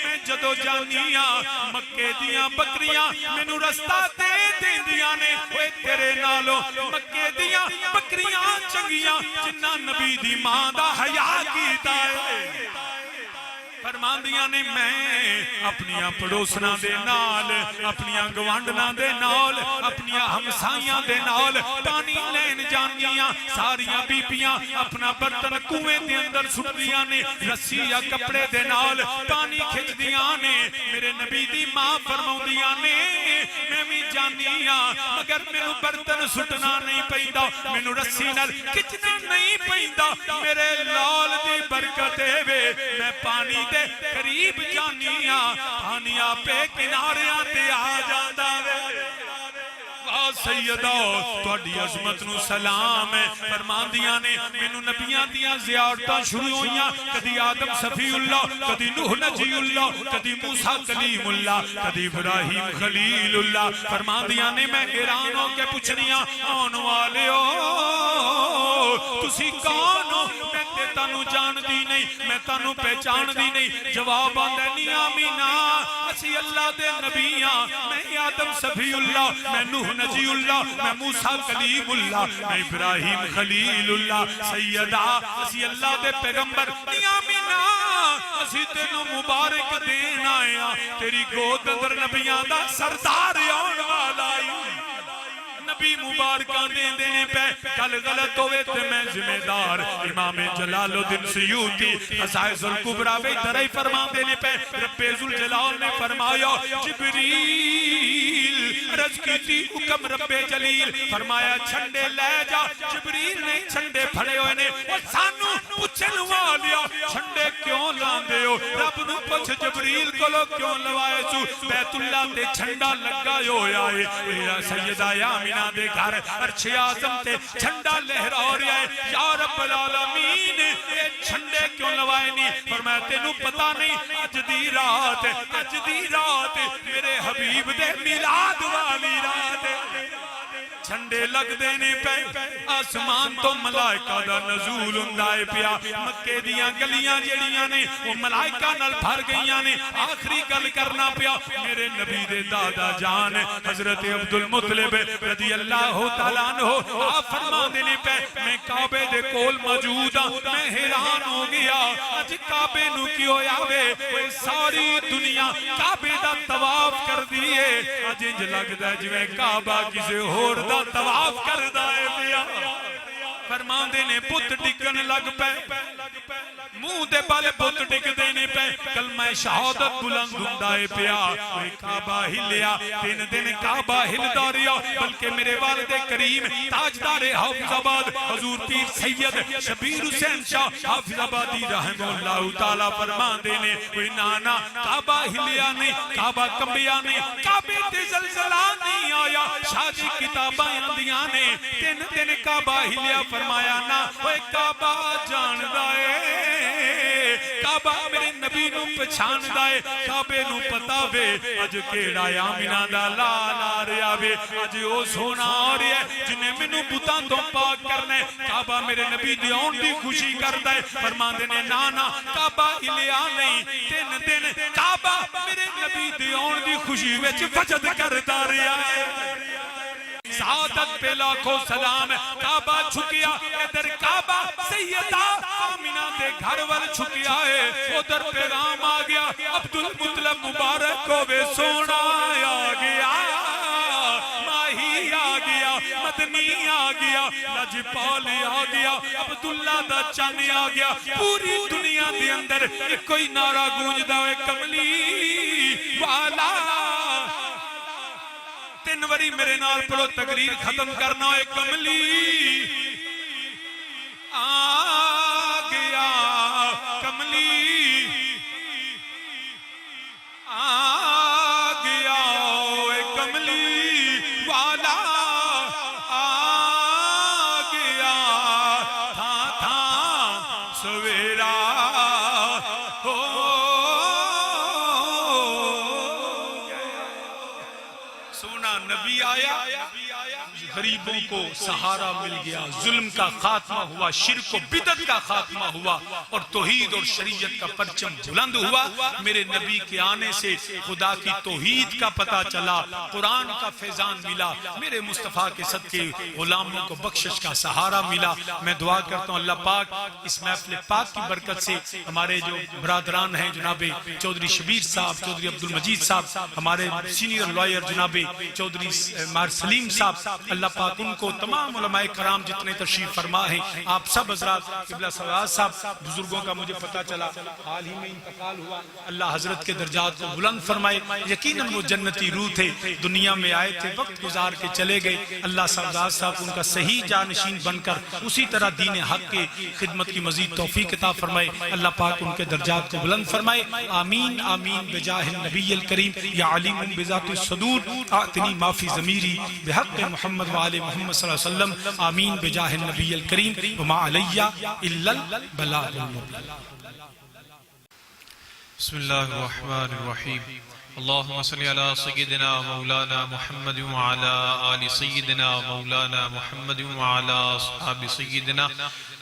میں جدو جانیاں مکے دیاں بکریاں مینوں رستہ دے دیندیاں نے اوے تیرے نالوں مکے دیاں بکریاں چنگیاں جنہ نبی دی ماں دا حیا کیتا ہے فرماندیاں نے میں اپنیاں پڑوسنا دے نال اپنیاں گوانڈنا دے نال اپنیاں ہمسائیاں دے نال پانی لین جانیاں ساریاں بیپیاں اپنا برتن کوئیں دے اندر سٹیاں نے رسی یا کپڑے دے نال پانی کھچ دیاں نے میرے نبی دی ماں فرماؤندیاں نے میں بھی جانیاں مگر میرے برتن سٹنا نہیں پہندا میرے رسی نال کچنا نہیں پہندا میرے لال دی برکتے وے میں پانی دے قریب جانیاں پانی آپے کنارے آتے آ جاندہ وے سیدہ توڑی عظمت نو سلام ہے فرمان دیا نے مینو نبیاں دیا زیارتاں شروع ہوئیاں کدی آدم صفی اللہ کدی نوح نجی اللہ کدی موسیٰ کلیم اللہ کدی ابراہیم خلیل اللہ فرمان دیا نے میں حیرانوں کے پوچھنیاں آن والے ہو تسی کون ہو میں تانو جان دی نہیں میں تانو پہچان دی نہیں جواب آندہ نہیں آمینہ اسی اللہ دے نبیاں میں آدم صفی اللہ میں نوح نجی اللہ میں موسیٰ کلیم اللہ میں ابراہیم خلیل اللہ سیدہ اسی اللہ دے پیغمبر نیامینہ اسی تینوں مبارک دین آیا تیری گود در نبیاں دا سردار آن والا نبی مبارکان دے دینے پہ کل غلط ہوئے تے میں ذمہ دار امام جلال الدین سیوطی خصائص الکبریٰ بے درہی فرمان دینے پہ رب ذوالجلال نے فرمایا جبریل عرض کی تھی حکم رب جلیل فرمایا چھنڈے لے جا جبریل نے چھنڈے پھڑے ہوئے نے اور سانو پوچھے لوا لیا چھنڈے کیوں لاندے ہو رب نو پوچھ جبریل کو لو کیوں لوائے سو بیت اللہ تے چھنڈا لگا ہویا ہے سیدہ یامینہ دے گھر عرش اعظم تے جھنڈا لہرا رہا ہے یا رب العالمین اے جھنڈے کیوں لوائے نہیں فرمایا تینوں پتہ نہیں اج دی رات میرے حبیب دے میلاد والی رات جھنڈے لگ دینے پہ آسمان تو ملائکہ دا نزول اندائے پیا مکے دیاں گلیاں جڑیاں نے وہ ملائکہ نال بھر گئیاں نے آخری گل کرنا پیا میرے نبی دے دادا جان حضرت عبدالمطلب رضی اللہ تعالیٰ عنہ آپ فرما دینے پہ میں کعبے دے کول موجود ہوں میں حیران ہو گیا اج کعبے نو کیوں آوے وہ ساری دنیا کعبے دا طواف کر دیئے اج انج لگدا ہے جویں کعبہ کسے ہور دا طواف کر دائے پیا فرمان دینے پت ٹکن لگ پہ منہ دے بالے پت ٹک دینے پہ کلمہ شہادت بلند ہندائے پیا کوئی کعبہ ہلیا تین دن کعبہ ہل داریا بلکہ میرے والد کریم تاجدار حافظ آباد حضور پیر سید شبیر حسین شاہ حافظ آبادی رحمہ اللہ تعالیٰ فرمان دینے کوئی نانا کعبہ ہلیا نہیں کعبہ کمبیا نہیں کعبے تے زلزلہ نہیں آیا شاہ جی کتابہ اندیاں نے تین دن کعبہ ہلیا فرمایا نا وہ کعبہ جان دائے کعبہ میرے نبی نو پچھان دائے کعبے نو پتا وے اج کیڑا آمینہ دا لال آ رہا وے اج او سونا آ رہا ہے جنہیں منو بتان تو پاک کرنے کعبہ میرے نبی دی آن دی خوشی کر دائے فرمان دینے نانا کعبہ ہلیا نہیں تین دن کعبہ میرے نبی دی آن دی خوشی ویچ وجد کر دا رہا ہے سعادت پہ لاکھوں سلام کعبہ چھکیا ادھر کعبہ سیدہ آمینہ دے گھر وال چھکیا ہے ادھر پیغام آ گیا عبدالمطلب مبارک کو بے سونا آ گیا ماہی آ گیا مدنی آ گیا لجپالی آ گیا عبداللہ دا چانی آ گیا پوری دنیا دے اندر کوئی نعرہ گونجدا ہے کملی والا تین وری میرے نال پڑھو تقریر ختم کرنا ہے کملی آ گیا کملی آ گیا کملی والا آ گیا تھا سویرا ہو نبی آیا غریبوں کو سہارا مل گیا ظلم کا خاتمہ ہوا شرک و بدعت کا خاتمہ ہوا اور توحید اور شریعت کا پرچم بلند ہوا میرے نبی کے آنے سے خدا کی توحید کا پتہ چلا قرآن کا فیضان ملا میرے مصطفیٰ کے صدقے غلاموں کو بخشش کا سہارا ملا میں دعا کرتا ہوں اللہ پاک اس محفل پاک کی برکت سے ہمارے جو برادران ہیں جناب چودھری شبیر صاحب چودھری عبدالمجید صاحب ہمارے سینئر لائر جناب چودھری مار سلیم صاحب اللہ پاک ان کو تمام علماء کرام جتنے تشریف فرما ہیں آپ سب حضرات قبلہ سواد صاحب بزرگوں کا مجھے پتا چلا حال ہی میں انتقال ہوا اللہ حضرت کے درجات کو بلند فرمائے یقیناً وہ جنتی روح تھے دنیا میں آئے تھے وقت گزار کے چلے گئے اللہ سواد صاحب ان کا صحیح جانشین بن کر اسی طرح دین حق کے خدمت کی مزید توفیق عطا فرمائے اللہ پاک ان کے درجات کو بلند فرمائے آمین آمین بجاہ النبی الکریم یا علیم بذات الصدور آتنی ما فی ضمیری بحق محمد وآل محمد صلی اللہ علیہ وسلم آمین بجاہ النبی الکریم وما علیہ الا البلاغ المبین بسم اللہ الرحمن الرحیم اللہم صلی علی سیدنا مولانا محمد وعلا آل سیدنا مولانا محمد وعلا اصحاب سیدنا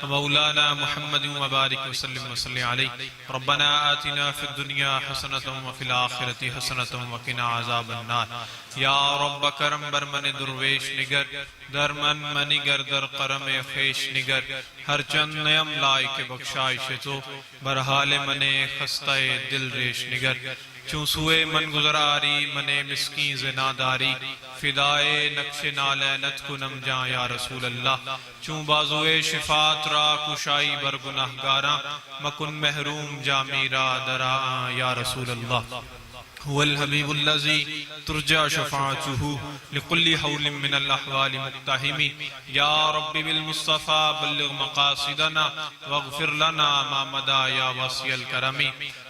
مولانا محمد وبارک وسلم وصلی علیہ ربنا آتنا فی الدنیا حسنة وفی الآخرة حسنة وقنا عذاب النار یا رب کرم بر من درویش نگر در من منگر در قرم خیش نگر ہر چند نیم لائک بخشائش تو بر حال من خستہ دل ریش نگر چون سوئے من گزراری من مسکین زناداری فدائے نقش نالینت کنم جاں یا رسول اللہ چون بازوئے شفاعت را کشائی بر گناہگاراں مکن محروم جا میرا درآں یا رسول اللہ هو الحبیب الذی ترجى شفاعته لكل حول من الاحوال مقتحم یا رب بالمصطفى بلغ مقاصدنا واغفر لنا ما مدى یا واسع الکرم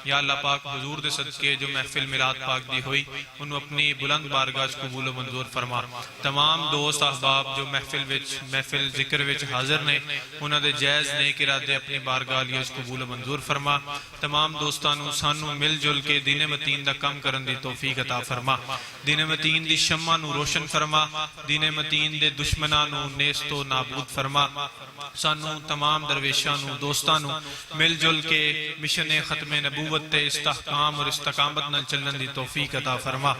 یا اللہ پاک حضور دے صدقے جو محفل میلاد پاک دی ہوئی انہوں اپنی بلند بارگاہ قبول و منظور فرما تمام دوست احباب جو محفل ذکر وچ حاضر نے انہوں دے جائز نیک ارادے اپنی بارگاہ لیے قبول و منظور فرما تمام دوستانوں سانوں مل جل کے دین متین دا کم کرن دی توفیق عطا فرما دین متین دی شمع نو روشن فرما دین متین دے دشمناں نو نیست و نابود فرما سانو تمام درویشاں نو دوستاں نو مل جل کے مشن ختم نبوت تے استحکام اور استقامت نال چلن دی توفیق عطا فرما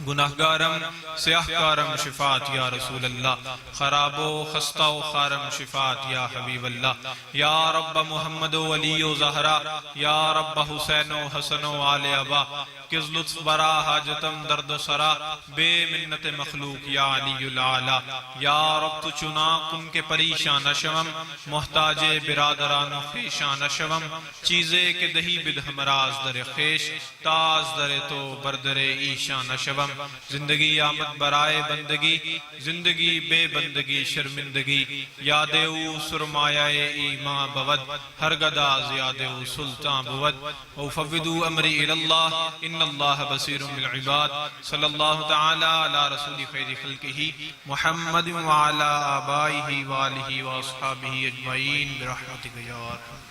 گناہگارم سیاہکارم شفاعت یا رسول اللہ خراب و خستہ و خارم شفاعت یا حبیب اللہ یا رب محمد و علی و زہرا یا رب حسین و حسن و آل ابا کز لطف برا حاجتم درد سرا بے منت مخلوق یا علی العالی یا رب تو چنا کن کے پریشان شوم محتاج برادران و خیشان شوم چیزے کے دہی بد ہمراز در خیش تاز در تو بردر ایشان شوم زندگی آمد برائے بندگی زندگی بے بندگی شرمندگی یاد او سرمایہ ایمان بود ہرگدا زیاد او سلطان بود وفوضوا امری الاللہ ان اللہ بصیر بالعباد صلی اللہ تعالی علی رسول خیر خلقہ محمد وعلی آبائہ وآلہ واصحابہ اجمعین برحمتک یا ارحم